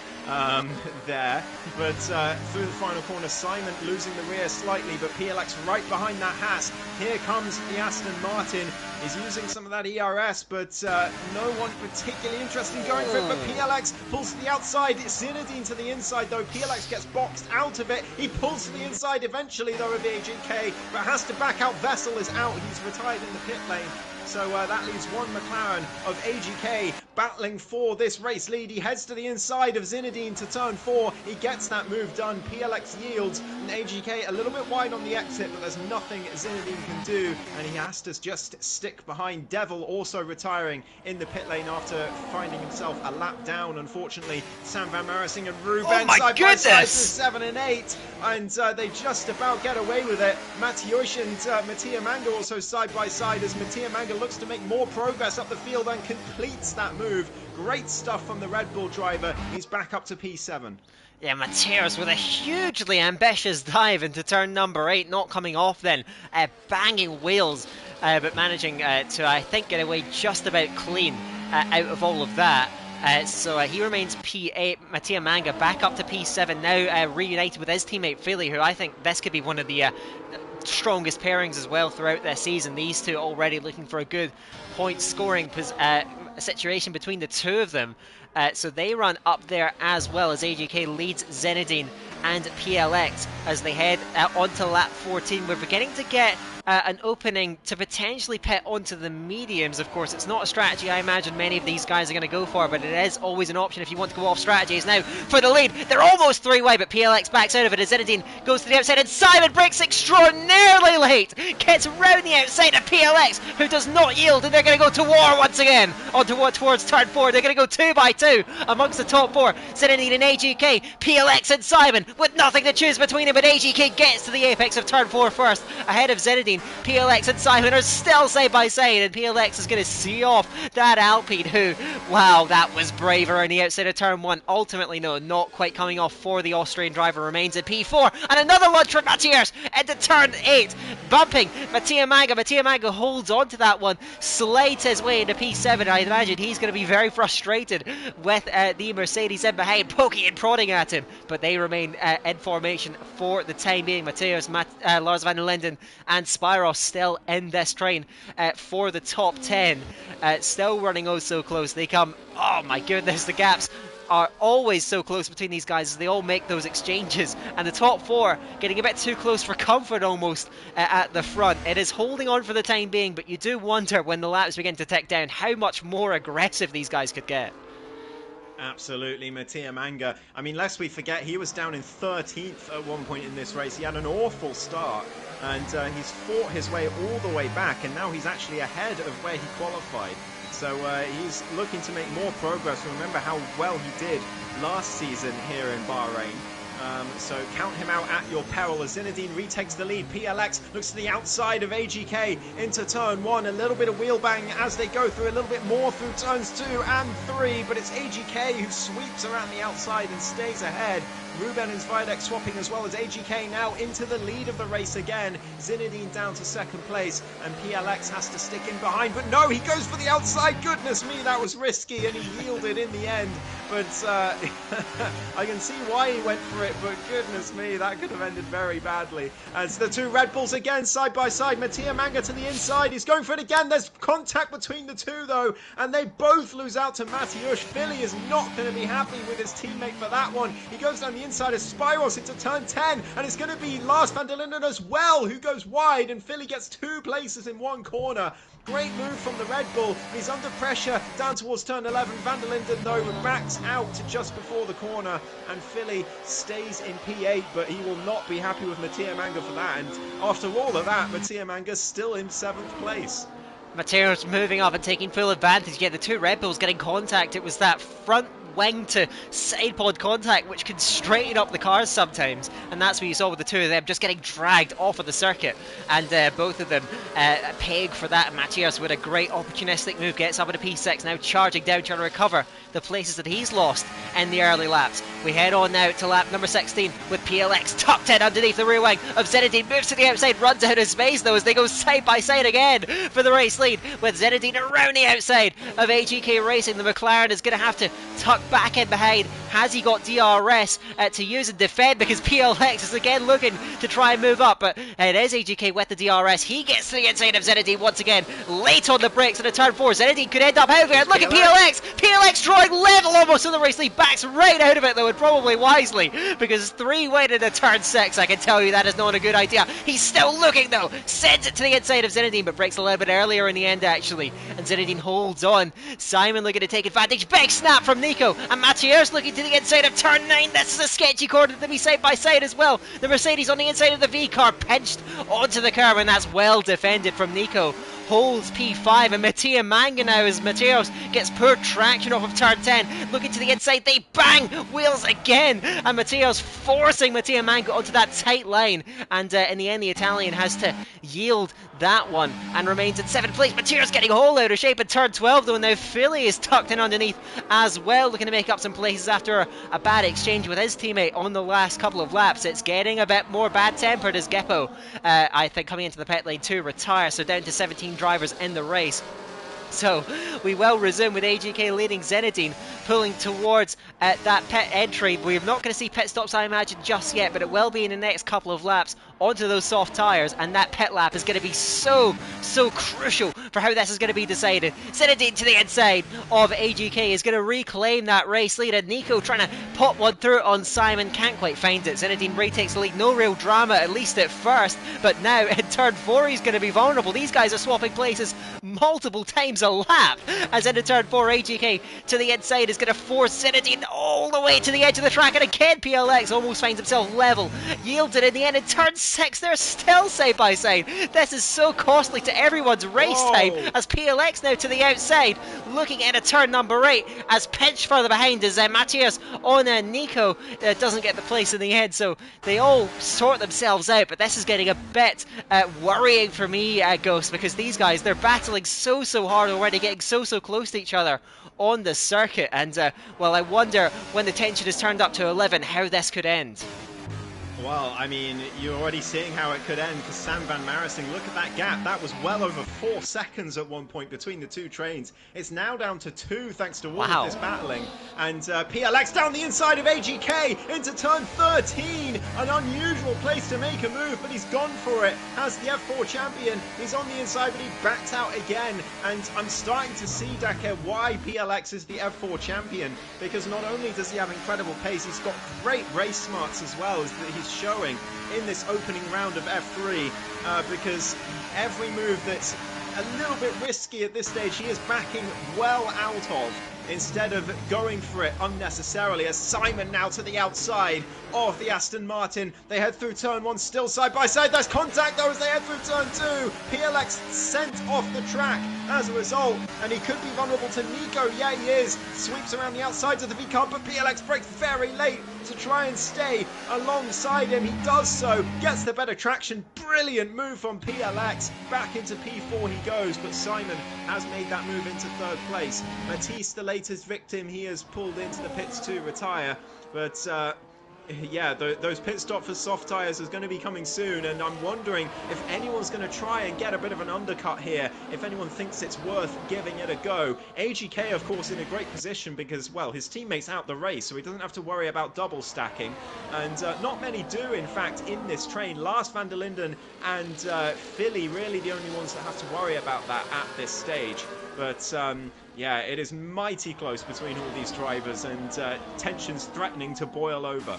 Speaker 2: there. But through the final corner, Simon losing the rear slightly, but PLX right behind that Haas. Here comes the Aston Martin. He's using some of that ERS, but no one particularly interested in going for it. But PLX pulls to the outside. Zinedine to the inside, though. PLX gets boxed out of it. He pulls to the inside eventually, though, of AGK, but has to back out. Vessel is out. He's retired in the pit lane. So that leaves one McLaren of AGK battling for this race lead. He heads to the inside of Zinedine to turn 4. He gets that move done. PLX yields, and AGK a little bit wide on the exit, but there's nothing Zinedine can do, and he has to just stick behind. Devil also retiring in the pit lane after finding himself a lap down, unfortunately. Sam Van Marising and Ruben side by side through 7 and 8, and they just about get away with it. Mateusz and Mattia Manga also side by side as Mattia Manga looks to make more progress up the field and completes that move. Great stuff from the Red Bull driver. He's back up to P7.
Speaker 1: Yeah, Mateusz with a hugely ambitious dive into turn number 8, not coming off then, banging wheels, but managing to, I think, get away just about clean out of all of that. So he remains P8. Mattia Manga back up to P7 now, reunited with his teammate Philly, who I think this could be one of the strongest pairings as well throughout this season. These two already looking for a good point scoring situation between the two of them. So they run up there as well as AGK leads Zinedine and PLX as they head onto lap 14. We're beginning to get an opening to potentially pit onto the mediums. Of course, it's not a strategy I imagine many of these guys are going to go for, but it is always an option if you want to go off strategies. Now for the lead, they're almost 3 wide, but PLX backs out of it as Zinedine goes to the outside, and Simon breaks extraordinarily late, gets round the outside of PLX, who does not yield, and they're going to go to war once again on towards turn 4. They're going to go 2 by 2 amongst the top 4. Zinedine and AGK, PLX and Simon with nothing to choose between them, but AGK gets to the apex of turn 4 first ahead of Zinedine. PLX and Simon are still side by side, and PLX is going to see off that Alpine, who, wow, that was braver on the outside of turn 1. Ultimately, no, not quite coming off for the Austrian driver, remains at P4, and another lunge from Mateusz into turn 8, bumping Mattia Manga. Mattia Manga holds on to that one, slides his way into P7. I imagine he's going to be very frustrated with the Mercedes in behind, poking and prodding at him, but they remain in formation for the time being. Mateusz, Lars van der Linden and Spyros still in this train for the top 10, still running oh so close. They come, oh my goodness, the gaps are always so close between these guys as they all make those exchanges, and the top 4 getting a bit too close for comfort almost at the front. It is holding on for the time being, but you do wonder when the laps begin to tick down how much more aggressive these guys could get.
Speaker 2: Absolutely, Mattia Manga. I mean, lest we forget, he was down in 13th at one point in this race. He had an awful start, and he's fought his way all the way back, and now he's actually ahead of where he qualified. So he's looking to make more progress. Remember how well he did last season here in Bahrain. So count him out at your peril as Zinedine retakes the lead. PLX looks to the outside of AGK into turn 1. A little bit of wheel bang as they go through, a little bit more through turns 2 and 3. But it's AGK who sweeps around the outside and stays ahead. Ruben and Zvidek swapping as well as AGK now into the lead of the race again. Zinedine down to second place, and PLX has to stick in behind. But no, he goes for the outside. Goodness me, that was risky, and he yielded in the end. But I can see why he went for it, but goodness me, that could have ended very badly. As the two Red Bulls again side by side, Mattia Manga to the inside, he's going for it again. There's contact between the two though, and they both lose out to Mateusz. Philly is not going to be happy with his teammate for that one. He goes down the inside of Spyros into turn 10, and it's going to be Lars van der Linden as well who goes wide, and Philly gets 2 places in one corner. Great move from the Red Bull. He's under pressure down towards turn 11. Van der Linden, though, backs out to just before the corner, and Philly stays in P8, but he will not be happy with Mattia Manga for that. And after all of that, Mattia Manga's still in 7th place.
Speaker 1: Mateusz moving up and taking full advantage. Yeah, the two Red Bulls getting contact. It was that front wing to side pod contact, which can straighten up the cars sometimes. And that's what you saw with the two of them just getting dragged off of the circuit. And both of them peg for that. Matthias with a great opportunistic move gets up at a P6, now charging down trying to recover the places that he's lost in the early laps. We head on now to lap number 16 with PLX tucked in underneath the rear wing of Zenedine. Moves to the outside, runs out of space though as they go side by side again for the race lead, with Zenedine around the outside of AGK Racing. The McLaren is going to have to tuck back in behind. Has he got DRS to use and defend, because PLX is again looking to try and move up, but it is AGK with the DRS. He gets to the inside of Zenedine once again, late on the brakes in a turn 4. Zenedine could end up out of it. Look at PLX drawing level almost on the race lead, backs right out of it though, and probably wisely, because 3 wide in a turn 6. I can tell you that is not a good idea. He's still looking though, sends it to the inside of Zenedine, but breaks a little bit earlier in the end actually, and Zenedine holds on. Simon looking to take advantage, big snap from Nico, and Matthias looking to the inside of turn 9. This is a sketchy corner to be side by side as well. The Mercedes on the inside of the V car pinched onto the curb, and that's well defended from Nico. Holds P5, and Mattia Manga now as Matthias gets poor traction off of turn 10. Looking to the inside, they bang wheels again, and Matthias forcing Mattia Manga onto that tight line, and in the end the Italian has to yield that one and remains in 7th place. Matthias getting a hole out of shape in turn 12 though, and now Philly is tucked in underneath as well, looking to make up some places after a bad exchange with his teammate on the last couple of laps. It's getting a bit more bad-tempered as Geppo, I think, coming into the pit lane to retire, so down to 17 drivers in the race. So we will resume with AGK leading Zenedine, pulling towards that pit entry. We're not going to see pit stops, I imagine, just yet, but it will be in the next couple of laps onto those soft tyres, and that pit lap is going to be so crucial for how this is going to be decided. Zenedine to the inside of AGK is going to reclaim that race lead, and Nico trying to pop one through on Simon, can't quite find it. Zenedine retakes the lead, no real drama, at least at first, but now in turn 4 he's going to be vulnerable. These guys are swapping places multiple times a lap, as in turn 4 AGK to the inside is going to force Zenedine all the way to the edge of the track, and again PLX almost finds himself level, yielded in the end in turn 6. They're still side by side. This is so costly to everyone's race time, as PLX now to the outside, looking at a turn number 8, as pinched further behind as Matthias on Nico doesn't get the place in the end, so they all sort themselves out. But this is getting a bit worrying for me, Ghost, because these guys, they're battling so hard already, getting so close to each other on the circuit, and well, I wonder when the tension is turned up to 11 how this could end.
Speaker 2: Well, I mean, you're already seeing how it could end, because Sam Van Marising, look at that gap. That was well over 4 seconds at one point between the two trains. It's now down to 2 thanks to all of this battling. And PLX down the inside of AGK into turn 13. An unusual place to make a move, but he's gone for it. As the F4 champion, he's on the inside, but he backs out again. And I'm starting to see, Dake, why PLX is the F4 champion, because not only does he have incredible pace, he's got great race smarts as well, as he's showing in this opening round of F3, because every move that's a little bit risky at this stage, he is backing well out of, instead of going for it unnecessarily. As Simon now to the outside of the Aston Martin, they head through turn 1, still side by side. There's contact though as they head through turn 2. PLX sent off the track as a result, and he could be vulnerable to Nico. Yeah, he is. Sweeps around the outsides of the V car, but PLX breaks very late to try and stay alongside him. He does so, gets the better traction. Brilliant move from PLX. Back into P4 he goes, but Simon has made that move into 3rd place. Matisse, the latest victim, he has pulled into the pits to retire, but yeah, those pit stop for soft tyres is going to be coming soon, and I'm wondering if anyone's going to try and get a bit of an undercut here, if anyone thinks it's worth giving it a go. AGK, of course, in a great position because, well, his teammate's out the race, so he doesn't have to worry about double stacking, and not many do, in fact, in this train. Lars van der Linden and Philly really the only ones that have to worry about that at this stage. But yeah, it is mighty close between all these drivers, and tensions threatening to boil over.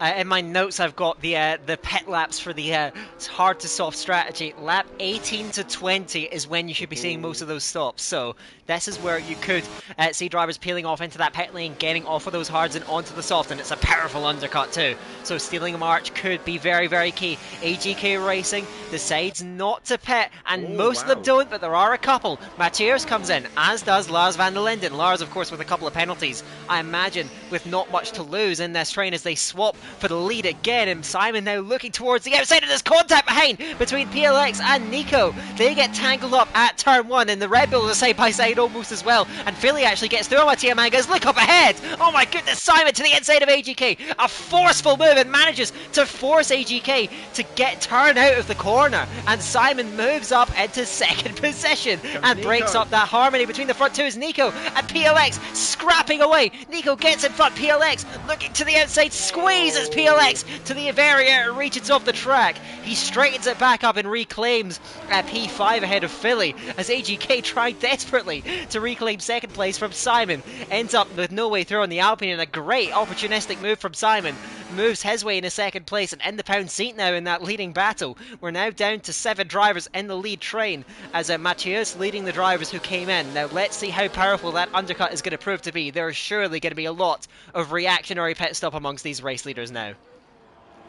Speaker 1: In my notes, I've got the pit laps for the hard to soft strategy. Lap 18 to 20 is when you should be seeing most of those stops. So this is where you could see drivers peeling off into that pit lane, getting off of those hards and onto the soft, and it's a powerful undercut too. So stealing a march could be very key. AGK Racing decides not to pit, and most of them don't, but there are a couple. Matthias comes in, as does Lars van der Linden. Lars, of course, with a couple of penalties, I imagine, with not much to lose in this train as they swap for the lead again. And Simon now looking towards the outside, and there's contact behind between PLX and Nico. They get tangled up at turn 1, and the Red Bull is side by side almost as well. And Philly actually gets through on Mattia Mangas. Look up ahead! Oh my goodness, Simon to the inside of AGK. A forceful move and manages to force AGK to get turned out of the corner. And Simon moves up into second position and breaks up that harmony between the front two as Nico and PLX scrapping away. Nico gets in front, PLX looking to the outside, squeezes PLX to the area, reaches off the track. He straightens it back up and reclaims P5 ahead of Philly as AGK tried desperately to reclaim second place from Simon. Ends up with no way through on the Alpine, and a great opportunistic move from Simon moves his way into second place and in the pound seat now in that leading battle. We're now down to 7 drivers in the lead train as Matthias leading the drivers who came in. Now let's see how powerful that undercut is going to prove to be. There's surely going to be a lot of reactionary pit stop amongst these race leaders now.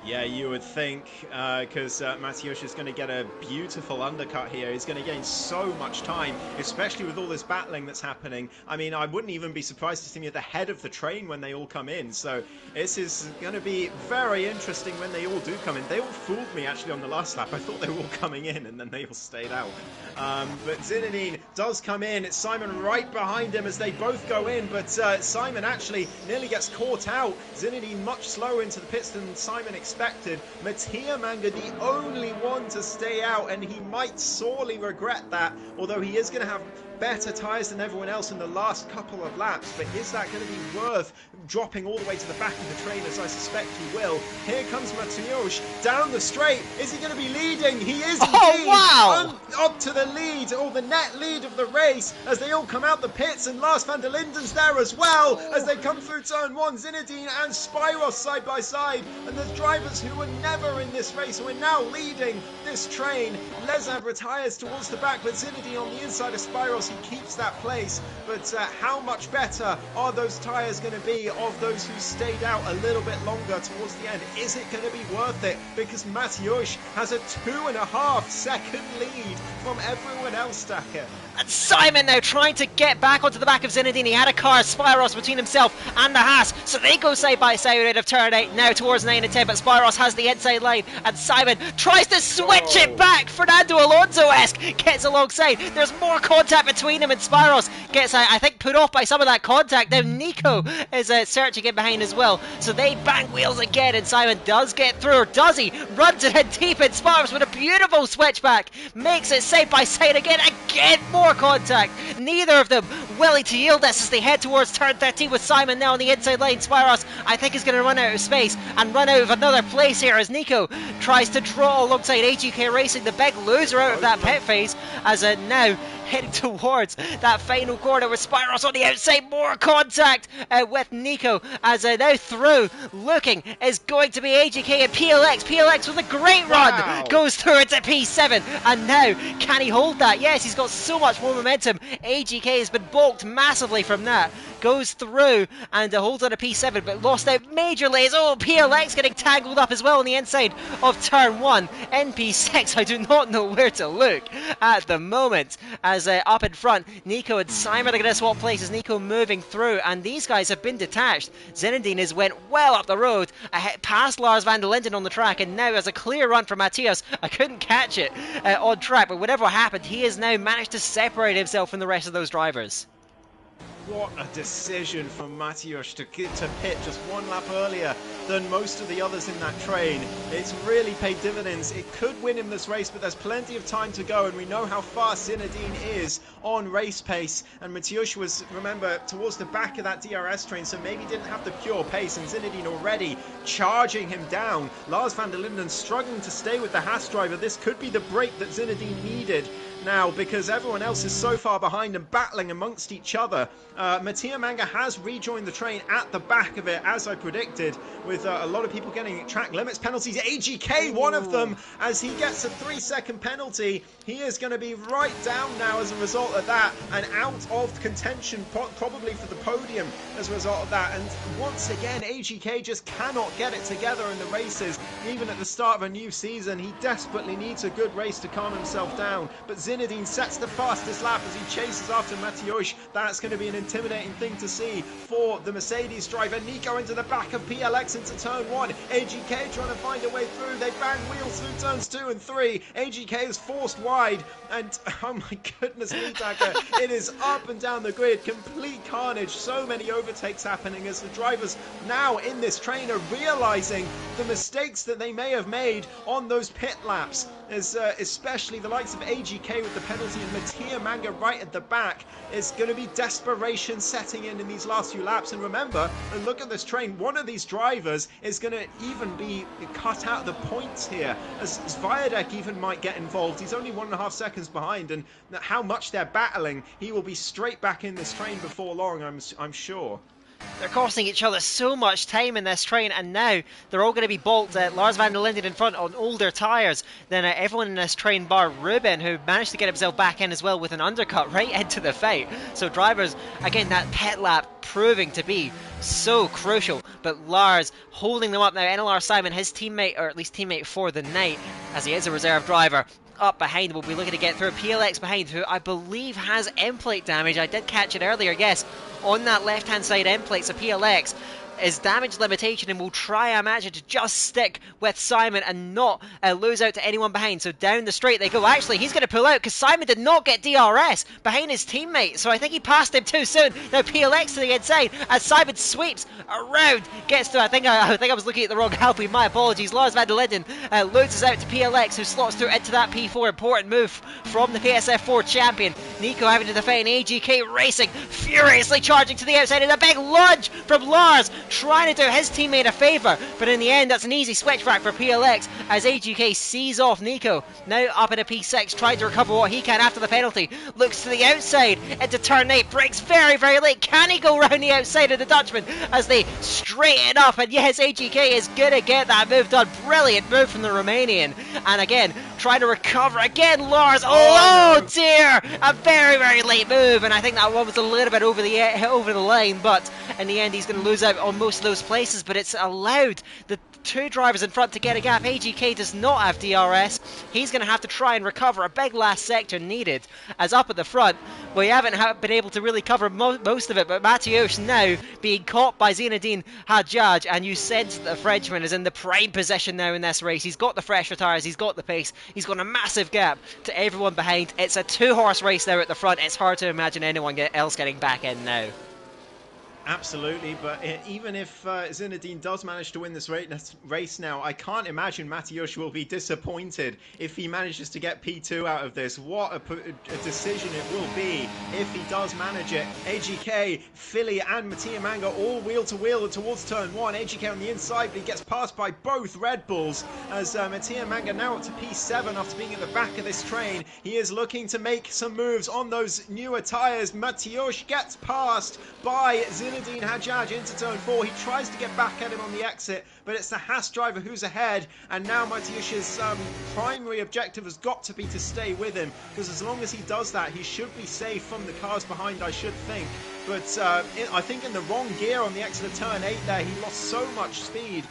Speaker 2: Yeah, you would think, because Matthias is going to get a beautiful undercut here. He's going to gain so much time, especially with all this battling that's happening. I mean, I wouldn't even be surprised to see him at the head of the train when they all come in. So this is going to be very interesting when they all do come in. They all fooled me, actually, on the last lap. I thought they were all coming in, and then they all stayed out. But Zinedine does come in. It's Simon right behind him as they both go in, but Simon actually nearly gets caught out. Zinedine much slower into the pits than Simon expected. Mattia Manga the only one to stay out, and he might sorely regret that, although he is going to have better tyres than everyone else in the last couple of laps. But is that going to be worth dropping all the way to the back of the train, as I suspect he will? Here comes Mateusz down the straight. Is he going to be leading? He is indeed.
Speaker 1: Oh, wow!
Speaker 2: Up to the lead, or the net lead of the race, as they all come out the pits, and Lars van der Linden's there as well as they come through turn 1. Zinedine and Spyros side by side, and the drivers who were never in this race who are now leading this train. Lezab retires towards the back, but Zinedine on the inside of Spyros, he keeps that place. But how much better are those tyres going to be of those who stayed out a little bit longer towards the end? Is it going to be worth it? Because Mateusz has a 2.5 second lead from everyone else, Stacker.
Speaker 1: And Simon now trying to get back onto the back of Zinedine. He had a car, Spyros, between himself and the Haas, so they go side by side out of turn 8 now towards 9 and 10, but Spyros has the inside line, and Simon tries to switch it back. Fernando Alonso-esque gets alongside. There's more contact between him, and Spyros gets, I think, put off by some of that contact. Now Nico is searching in behind as well, so they bang wheels again, and Simon does get through, or does he? Runs it in deep, and Spyros with a beautiful switchback makes it side by side again more contact. Neither of them willing to yield this as they head towards turn 13 with Simon now on the inside line. Spyros, I think, is going to run out of space and run out of another place here as Nico tries to draw alongside AGK Racing, the big loser out of that pit phase, as now heading towards that final corner with Spyros on the outside. More contact with Nico as now through looking is going to be AGK and PLX. PLX with a great run goes through into P7, and now can he hold that? Yes, he's got so much more momentum. AGK has been balked massively from that. Goes through and holds on a P7, but lost out majorly as PLX getting tangled up as well on the inside of turn 1. In P6, I do not know where to look at the moment as up in front, Nico and Simon are going to swap places. Nico moving through, and these guys have been detached. Zinedine has went well up the road, past Lars van der Linden on the track, and now has a clear run for Matthias. I couldn't catch it on track, but whatever happened, he has now managed to separate himself from the rest of those drivers.
Speaker 2: What a decision from Mateusz to pit just one lap earlier than most of the others in that train. It's really paid dividends. It could win him this race, but there's plenty of time to go, and we know how fast Zinedine is on race pace. And Mateusz was, remember, towards the back of that DRS train, so maybe didn't have the pure pace, and Zinedine already charging him down. Lars van der Linden struggling to stay with the Haas driver. This could be the break that Zinedine needed now, because everyone else is so far behind and battling amongst each other. Mattia Manga has rejoined the train at the back of it, as I predicted, with a lot of people getting track limits penalties. AGK, one of them, as he gets a 3-second penalty. He is going to be right down now as a result of that, and out of contention, probably for the podium as a result of that. And once again, AGK just cannot get it together in the races. Even at the start of a new season, he desperately needs a good race to calm himself down. But Zinedine sets the fastest lap as he chases after Mateusz. That's going to be an intimidating thing to see for the Mercedes driver. Nico into the back of PLX into turn 1. AGK trying to find a way through. They bang wheels through turns 2 and 3. AGK is forced wide, and oh my goodness me, Dagger, it is up and down the grid, complete carnage. So many overtakes happening as the drivers now in this train are realizing the mistakes that they may have made on those pit laps, as especially the likes of AGK with the penalty and Mattia Manga right at the back. Is going to be desperation setting in these last few laps. And remember, and look at this train, one of these drivers is going to even be cut out of the points here, as Viadek even might get involved. He's only 1.5 seconds behind, and how much they're battling, he will be straight back in this train before long, I'm sure.
Speaker 1: They're costing each other so much time in this train, and now they're all going to be balked. Lars van der Linden in front on older tyres than everyone in this train, bar Ruben, who managed to get himself back in as well with an undercut right into the fight. So drivers, again, that pit lap proving to be so crucial, but Lars holding them up now. NLR Simon, his teammate, or at least teammate for the night, as he is a reserve driver, up behind, will be looking to get through. PLX behind, who I believe has end plate damage. I did catch it earlier, yes, on that left hand side end plate. So PLX is damage limitation and will try, I imagine, to just stick with Simon and not lose out to anyone behind. So down the straight they go. Actually, he's going to pull out because Simon did not get DRS behind his teammate, so I think he passed him too soon. Now PLX to the inside as Simon sweeps around, gets to, I think I was looking at the wrong Alpine, my apologies. Lars van der Linden loses out to PLX, who slots through into that P4. Important move from the PSF4 champion. Nico having to defend. AGK racing, furiously charging to the outside, and a big lunge from Lars, trying to do his teammate a favour, but in the end that's an easy switchback for PLX as AGK sees off Nico. Now up in a P6, trying to recover what he can after the penalty, looks to the outside into turn 8, brakes very very late. Can he go round the outside of the Dutchman as they straighten up? And yes, AGK is going to get that move done. Brilliant move from the Romanian, and again trying to recover again. Lars, oh dear, a very very late move, and I think that one was a little bit over the line, but in the end he's going to lose out on most of those places. But it's allowed the two drivers in front to get a gap. AGK does not have DRS. He's going to have to try and recover. A big last sector needed, as up at the front we haven't been able to really cover most of it, but Mateusz now being caught by Zinedine Hadjaj, and you sense that the Frenchman is in the prime position now in this race. He's got the fresher tyres, he's got the pace, he's got a massive gap to everyone behind. It's a two-horse race now at the front. It's hard to imagine anyone else getting back in now.
Speaker 2: Absolutely, but even if Zinedine does manage to win this race now, I can't imagine Mateusz will be disappointed if he manages to get P2 out of this. What a decision it will be if he does manage it. AGK, Philly and Mattia Manga all wheel to wheel towards turn 1. AGK on the inside, but he gets passed by both Red Bulls as Mattia Manga now up to P7 after being at the back of this train. He is looking to make some moves on those newer tyres. Mateusz gets passed by Zinedine Hadjaj into turn 4. He tries to get back at him on the exit, but it's the Haas driver who's ahead, and now Mateusz's primary objective has got to be to stay with him, because as long as he does that, he should be safe from the cars behind, I should think. But I think in the wrong gear on the exit of turn 8 there, he lost so much speed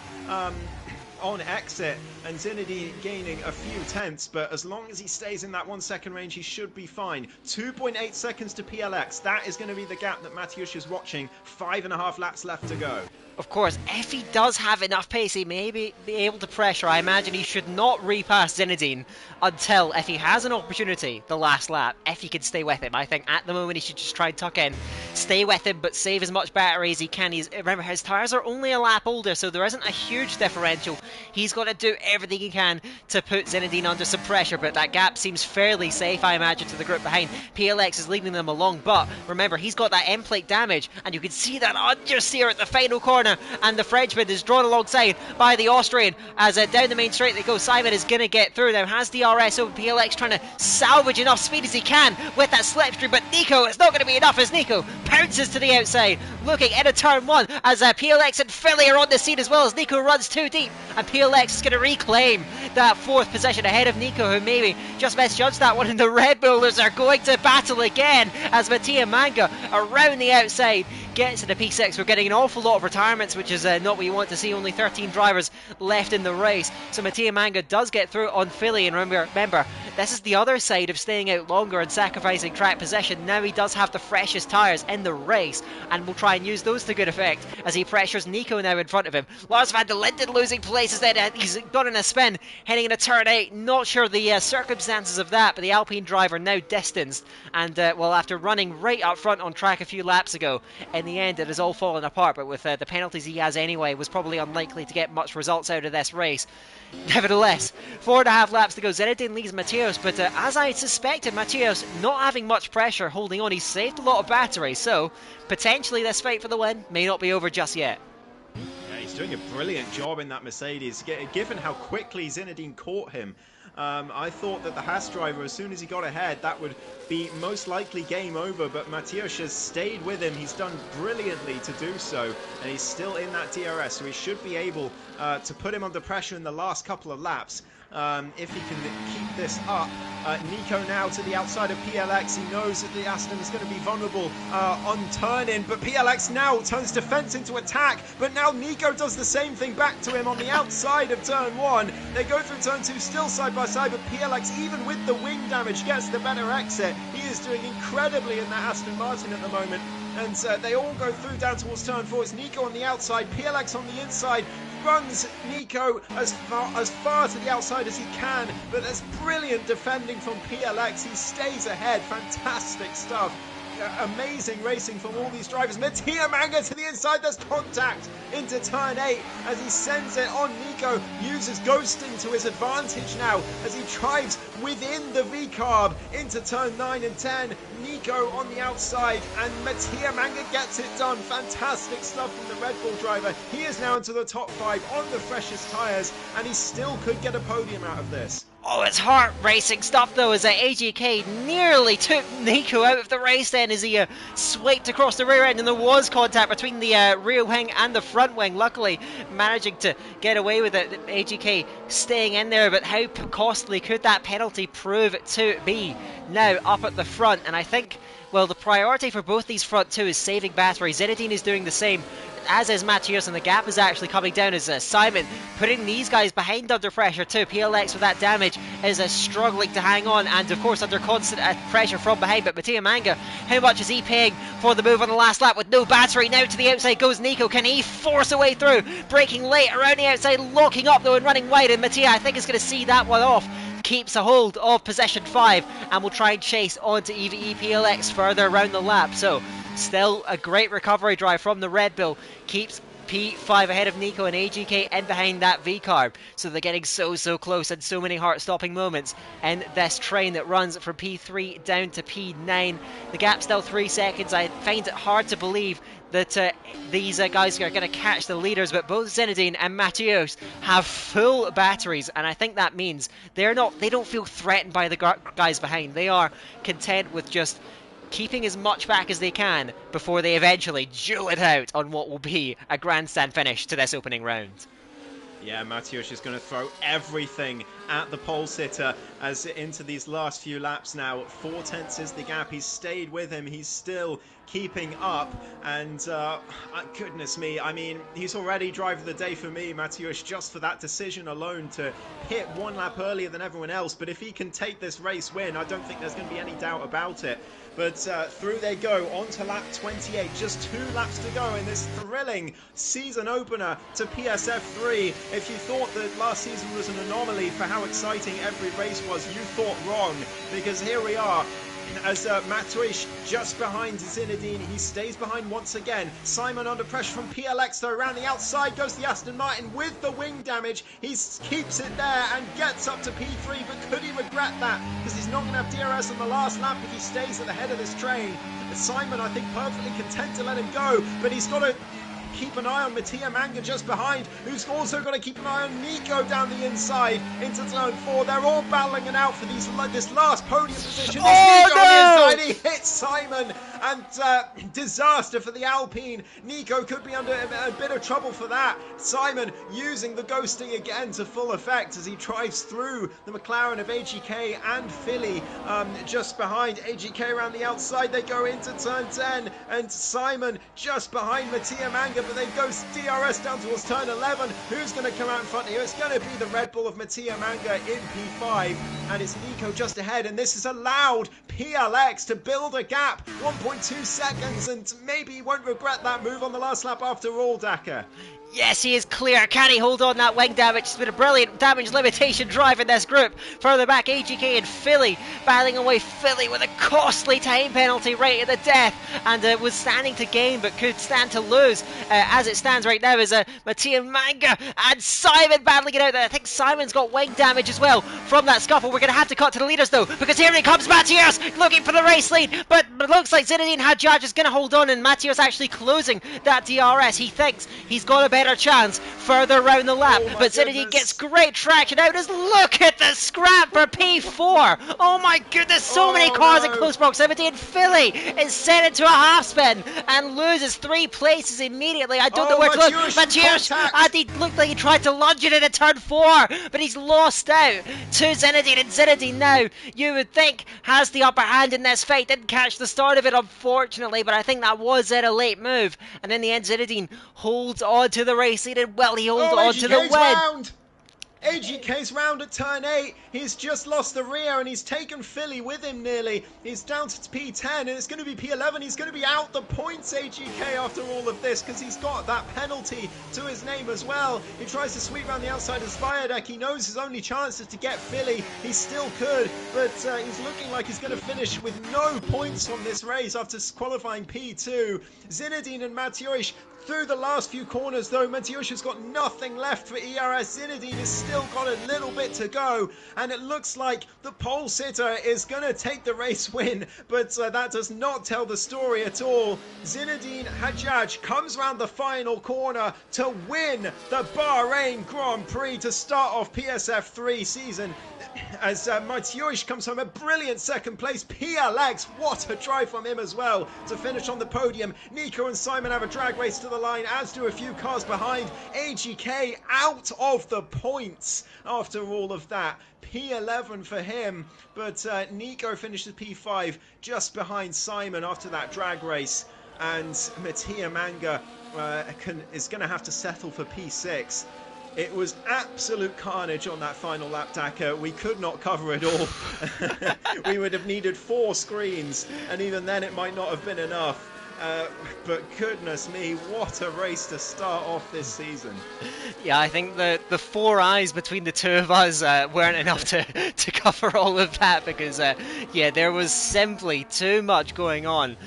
Speaker 2: on exit, and Zinedine gaining a few tenths, but as long as he stays in that 1 second range, he should be fine. 2.8 seconds to PLX. That is going to be the gap that Mateusz is watching. 5.5 laps left to go.
Speaker 1: Of course, if he does have enough pace, he may be able to pressure. I imagine he should not repass Zinedine until, if he has an opportunity, the last lap, if he can stay with him. I think at the moment he should just try and tuck in, stay with him, but save as much battery as he can. Remember, his tyres are only a lap older, so there isn't a huge differential. He's got to do everything he can to put Zinedine under some pressure, but that gap seems fairly safe, I imagine, to the group behind. PLX is leading them along, but remember, he's got that end plate damage, and you can see that understeer at the final corner, and the Frenchman is drawn alongside by the Austrian as down the main straight they go. Simon is going to get through now, has DRS over. PLX trying to salvage enough speed as he can with that slipstream, but Nico, it's not going to be enough as Nico pounces to the outside, looking into turn 1 as PLX and Philly are on the scene as well as Nico runs too deep, and PLX is going to reclaim that 4th position ahead of Nico, who maybe just misjudged that one, and the Red Bullers are going to battle again as Mattia Manga around the outside gets into P6. We're getting an awful lot of retirements, which is not what you want to see. Only 13 drivers left in the race. So Mattia Manga does get through on Philly, and remember this is the other side of staying out longer and sacrificing track position. Now he does have the freshest tyres in the race, and will try and use those to good effect as he pressures Nico now in front of him. Lars van der Linden losing places then. He's gone in a spin, heading into turn 8. Not sure the circumstances of that, but the Alpine driver now distanced, and well, after running right up front on track a few laps ago, in the end it has all fallen apart. But with the penalties he has anyway, was probably unlikely to get much results out of this race. Nevertheless, 4.5 laps to go. Zinedine leads Mateos, but as I suspected, Mateos not having much pressure, holding on. He's saved a lot of battery, so potentially this fight for the win may not be over just yet.
Speaker 2: Yeah, he's doing a brilliant job in that Mercedes, given how quickly Zinedine caught him. I thought that the Haas driver, as soon as he got ahead, that would be most likely game over, but Mateos has stayed with him. He's done brilliantly to do so, and he's still in that DRS, so he should be able to put him under pressure in the last couple of laps. If he can keep this up. Nico now to the outside of PLX. He knows that the Aston is going to be vulnerable on turn-in, but PLX now turns defense into attack, but now Nico does the same thing back to him on the outside of turn 1. They go through turn 2 still side by side, but PLX, even with the wing damage, gets the better exit. He is doing incredibly in that Aston Martin at the moment, and they all go through down towards turn 4. It's Nico on the outside, PLX on the inside, runs Nico as far to the outside as he can, but there's brilliant defending from PLX. He stays ahead. Fantastic stuff. Amazing racing from all these drivers. Mattia Manga to the inside. There's contact into turn 8 as he sends it on. Nico uses ghosting to his advantage now as he drives within the V-carb into turn 9 and 10. Nico on the outside, and Mattia Manga gets it done. Fantastic stuff from the Red Bull driver. He is now into the top 5 on the freshest tyres, and he still could get a podium out of this.
Speaker 1: Oh, it's heart-racing stuff though, as AGK nearly took Nico out of the race then as he swiped across the rear end, and there was contact between the rear wing and the front wing, luckily managing to get away with it. AGK staying in there, but how costly could that penalty prove to be now up at the front? And I think, well, the priority for both these front two is saving battery. Zinedine is doing the same, as is Mateos, and the gap is actually coming down as Simon putting these guys behind under pressure too. PLX with that damage is struggling to hang on, and of course under constant pressure from behind. But Mattia Manga, how much is he paying for the move on the last lap with no battery? Now to the outside goes Nico. Can he force a way through? Braking late around the outside, locking up though and running wide, and Mattia, I think, is going to see that one off. Keeps a hold of position 5 and will try and chase onto EVE PLX further around the lap. So still a great recovery drive from the Red Bull. Keeps P5 ahead of Nico and AGK in behind that V-carb. So they're getting so close, and so many heart-stopping moments in this train that runs from P3 down to P9. The gap's still 3 seconds. I find it hard to believe that these guys are going to catch the leaders, but both Zinedine and Mateos have full batteries, and I think that means they don't feel threatened by the guys behind. They are content with just keeping as much back as they can before they eventually duel it out on what will be a grandstand finish to this opening round.
Speaker 2: Yeah, Mateos is going to throw everything at the pole sitter as into these last few laps now. 4 tenths is the gap. He's stayed with him. He's still keeping up, and goodness me, I mean, he's already driver of the day for me, Mateos, just for that decision alone to hit 1 lap earlier than everyone else. But if he can take this race win, I don't think there's going to be any doubt about it. But through they go, on to lap 28, just 2 laps to go in this thrilling season opener to PSF3. If you thought that last season was an anomaly for how exciting every race was, you thought wrong, because here we are. As Mateos just behind Zinedine, he stays behind once again. Simon under pressure from PLX though, around the outside goes the Aston Martin with the wing damage. He keeps it there and gets up to P3, but could he regret that? Because he's not going to have DRS on the last lap if he stays at the head of this train. Simon, I think, perfectly content to let him go, but he's got to keep an eye on Mattia Manga just behind, who's also got to keep an eye on Nico down the inside into turn 4. They're all battling it out for this last podium position.
Speaker 1: Oh,
Speaker 2: Nico on the inside, he hits Simon, and disaster for the Alpine. Nico could be under a bit of trouble for that. Simon using the ghosting again to full effect as he drives through the McLaren of AGK and Philly. Just behind AGK around the outside, they go into turn 10, and Simon just behind Mattia Manga, but they go DRS down towards turn 11. Who's going to come out in front here? It's going to be the Red Bull of Mattia Manga in P5, and it's Nico just ahead, and this has allowed PLX to build a gap, 1.2 seconds, and maybe he won't regret that move on the last lap after all, Daka.
Speaker 1: Yes, he is clear. Can he hold on that wing damage? It's been a brilliant damage limitation drive in this group. Further back, AGK and Philly battling away. Philly with a costly time penalty right at the death, and was standing to gain but could stand to lose. As it stands right now is Mattia Manga and Simon battling it out there. I think Simon's got wing damage as well from that scuffle. We're going to have to cut to the leaders though, because here he comes, Matthias, looking for the race lead, but it looks like Zinedine Hadjaj is going to hold on, and Matthias actually closing that DRS. He thinks he's got a better chance further around the lap, but Zinedine gets great traction out. Just look at the scrap for P4. Oh my goodness, so many cars in close proximity, and Philly is sent into a half spin and loses 3 places immediately. I don't know where to look. Matthias, he looked like he tried to lunge it into turn 4, but he's lost out to Zinedine, and Zinedine now, you would think, has the upper hand in this fight. Didn't catch the start of it, unfortunately, but I think that was a late move, and in the end Zinedine holds on to the race lead, and well, he holds on to the win.
Speaker 2: Round. AGK's round at turn 8. He's just lost the rear, and he's taken Philly with him nearly. He's down to P10, and it's going to be P11. He's going to be out the points, AGK, after all of this, because he's got that penalty to his name as well. He tries to sweep around the outside of Sviatek. He knows his only chance is to get Philly. He still could, but he's looking like he's going to finish with no points from this race after qualifying P2. Zinedine and Mateusz through the last few corners, though. Mateusz has got nothing left for ERS. Zinedine has still got a little bit to go, and it looks like the pole sitter is going to take the race win, but that does not tell the story at all. Zinedine Hadjaj comes round the final corner to win the Bahrain Grand Prix to start off PSF3 season, as Mateusz comes home a brilliant second place. PLX, what a drive from him as well to finish on the podium. Nico and Simon have a drag race to the line, as do a few cars behind. AGK out of the points after all of that. P11 for him, but Nico finishes P5 just behind Simon after that drag race, and Mattia Manga is going to have to settle for P6. It was absolute carnage on that final lap, Daka. We could not cover it all. We would have needed 4 screens, and even then it might not have been enough. But goodness me, what a race to start off this season.
Speaker 1: Yeah, I think the 4 eyes between the two of us weren't enough to cover all of that, because yeah, there was simply too much going on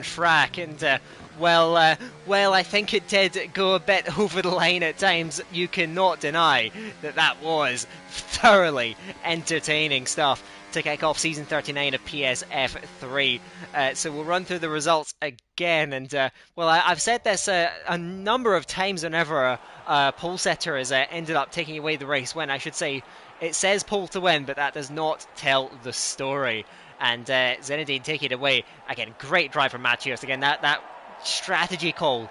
Speaker 1: track, and well, I think it did go a bit over the line at times. You cannot deny that was thoroughly entertaining stuff to kick off season 39 of PSF3. So we'll run through the results again, and well, I've said this a number of times whenever a pole setter has ended up taking away the race win. I should say it says pole to win, but that does not tell the story. And Zinedine taking it away again. Great drive from Mateusz again. That strategy call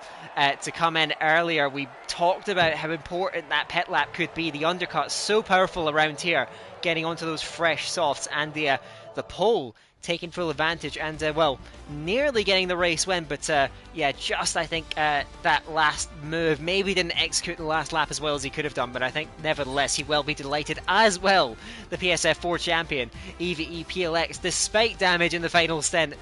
Speaker 1: to come in earlier. We talked about how important that pit lap could be. The undercut so powerful around here, getting onto those fresh softs, and the pole taking full advantage, and well, nearly getting the race win, but yeah, just I think that last move maybe didn't execute the last lap as well as he could have done, but I think nevertheless he will be delighted as well. The PSF4 champion EVE PLX, despite damage in the final stint,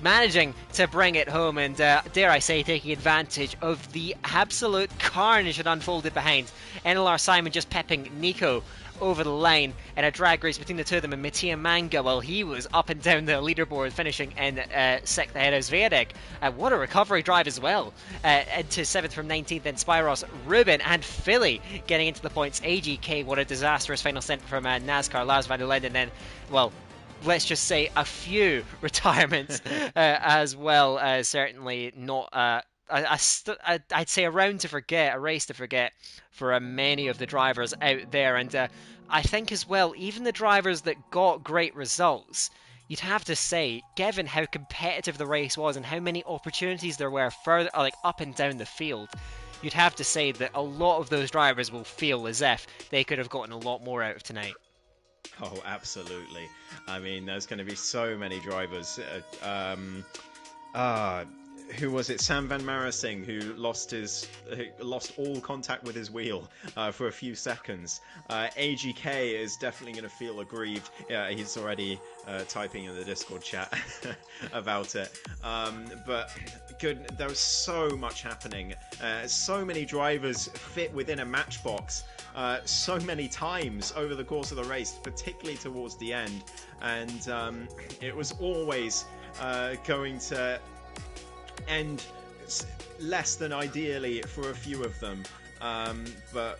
Speaker 1: managing to bring it home, and dare I say, taking advantage of the absolute carnage that unfolded behind. NLR Simon just pepping Nico over the line in a drag race between the two of them, and Mattia Manga, well, he was up and down the leaderboard, finishing in 6th ahead of Zviadek. What a recovery drive as well, into 7th from 19th, then Spyros, Ruben and Philly getting into the points. AGK, what a disastrous final stint from NASCAR, Lars van der Linden, and then, well, let's just say a few retirements as well. Certainly not I'd say a round to forget, a race to forget for many of the drivers out there. And I think as well, even the drivers that got great results, you'd have to say, given how competitive the race was and how many opportunities there were further, like up and down the field, you'd have to say that a lot of those drivers will feel as if they could have gotten a lot more out of tonight.
Speaker 2: Oh, absolutely. I mean, there's going to be so many drivers. Uh, who was it? Sam Van Marasing, who lost all contact with his wheel for a few seconds. AGK is definitely going to feel aggrieved. Yeah, he's already typing in the Discord chat about it. But good, there was so much happening. So many drivers fit within a matchbox. So many times over the course of the race, particularly towards the end, and it was always going to end less than ideally for a few of them, but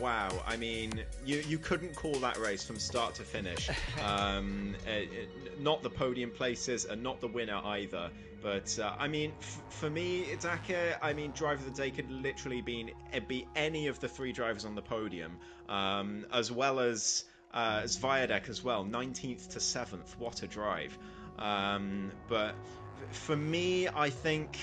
Speaker 2: wow, I mean, you couldn't call that race from start to finish. Not the podium places and not the winner either. But I mean, for me, Daka, I mean, driver of the day could literally be any of the three drivers on the podium, as well as Zviadek as well, 19th to 7th. What a drive! But for me, I think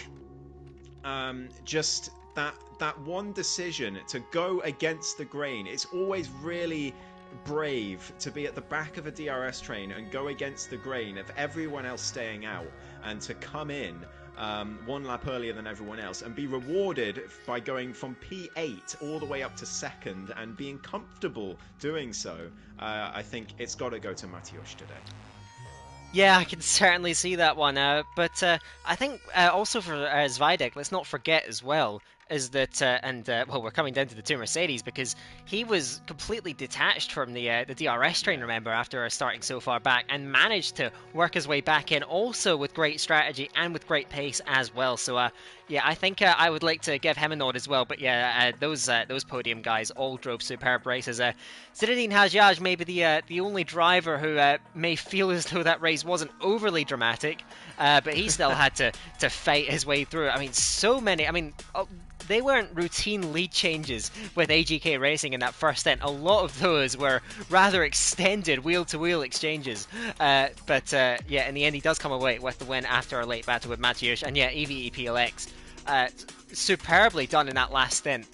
Speaker 2: just that one decision to go against the grain. It's always really brave to be at the back of a DRS train and go against the grain of everyone else staying out, and to come in one lap earlier than everyone else and be rewarded by going from P8 all the way up to second and being comfortable doing so. I think it's got to go to Mateusz today.
Speaker 1: Yeah, I can certainly see that one. But I think also for Zvidek, let's not forget as well, is that, well, we're coming down to the two Mercedes, because he was completely detached from the DRS train, remember, after starting so far back, and managed to work his way back in, also with great strategy and with great pace as well. So, yeah, I think I would like to give him a nod as well. But yeah, those podium guys all drove superb races. Zinedine Hajjaj may be the only driver who may feel as though that race wasn't overly dramatic, but he still had to fight his way through it. I mean, so many. I mean, they weren't routine lead changes with AGK Racing in that first stint. A lot of those were rather extended wheel-to-wheel exchanges. But yeah, in the end, he does come away with the win after a late battle with Mateusz. And yeah, EVE PLX, superbly done in that last stint.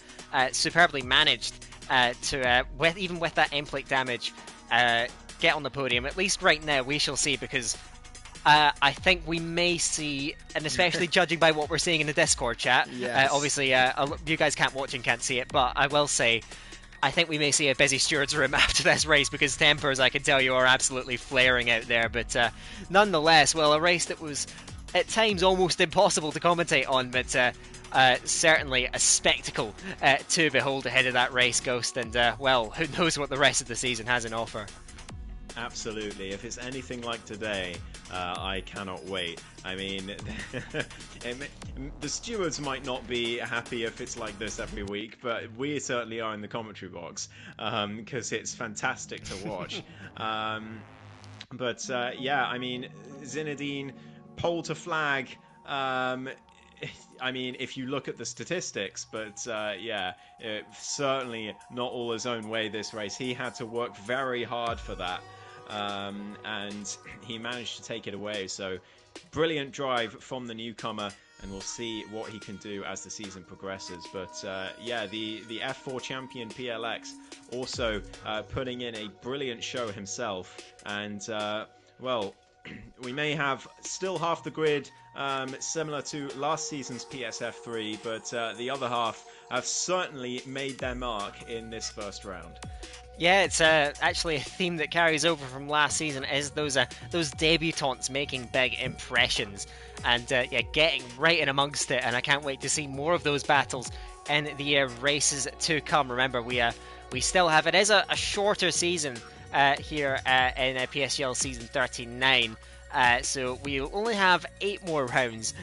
Speaker 1: Superbly managed to, even with that end plate damage, get on the podium. At least right now, we shall see, because I think we may see, and especially judging by what we're seeing in the Discord chat,
Speaker 2: yes.
Speaker 1: Obviously you guys can't watch and can't see it, but I will say, I think we may see a busy steward's room after this race, because tempers, I can tell you, are absolutely flaring out there. But nonetheless, well, a race that was at times almost impossible to commentate on, but certainly a spectacle to behold ahead of that race, Ghost, and well, who knows what the rest of the season has in offer.
Speaker 2: Absolutely. If it's anything like today, I cannot wait. I mean, the stewards might not be happy if it's like this every week, but we certainly are in the commentary box, because it's fantastic to watch. But yeah, I mean, Zinedine, pole to flag. I mean, if you look at the statistics, but yeah, certainly not all his own way this race. He had to work very hard for that. And he managed to take it away. So brilliant drive from the newcomer, and we'll see what he can do as the season progresses. But yeah, the F4 champion PLX also putting in a brilliant show himself. And well, we may have still half the grid similar to last season's PSF3, but the other half have certainly made their mark in this first round.
Speaker 1: Yeah, it's actually a theme that carries over from last season, is those debutantes making big impressions, and yeah, getting right in amongst it. And I can't wait to see more of those battles in the races to come. Remember, we still have, it is a shorter season here in PSGL season 39. So we'll only have 8 more rounds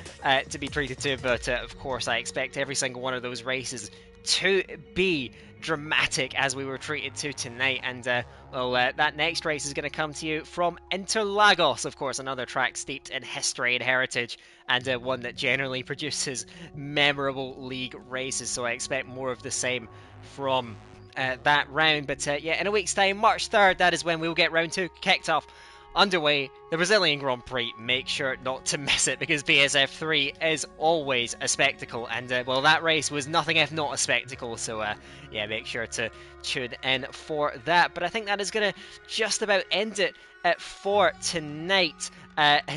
Speaker 1: to be treated to, but of course I expect every single one of those races to be dramatic as we were treated to tonight. And well, that next race is going to come to you from Interlagos, of course, another track steeped in history and heritage, and one that generally produces memorable league races, so I expect more of the same from that round. But yeah, in a week's time, March 3rd, that is when we'll get round 2 kicked off underway, the Brazilian Grand Prix. Make sure not to miss it because BSF3 is always a spectacle, and well, that race was nothing if not a spectacle. So yeah, make sure to tune in for that. But I think that is going to just about end it for tonight.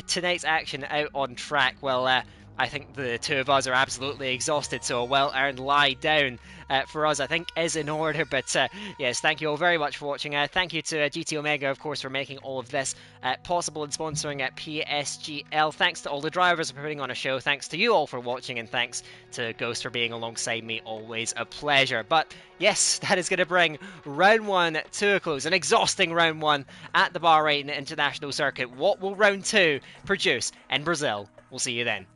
Speaker 1: Tonight's action out on track. Well, I think the two of us are absolutely exhausted, so a well-earned lie down for us, I think, is in order. But yes, thank you all very much for watching. Thank you to GT Omega, of course, for making all of this possible and sponsoring at PSGL. Thanks to all the drivers for putting on a show. Thanks to you all for watching, and thanks to Ghost for being alongside me. Always a pleasure. But yes, that is going to bring round one to a close. An exhausting round one at the Bahrain International Circuit. What will round two produce in Brazil? We'll see you then.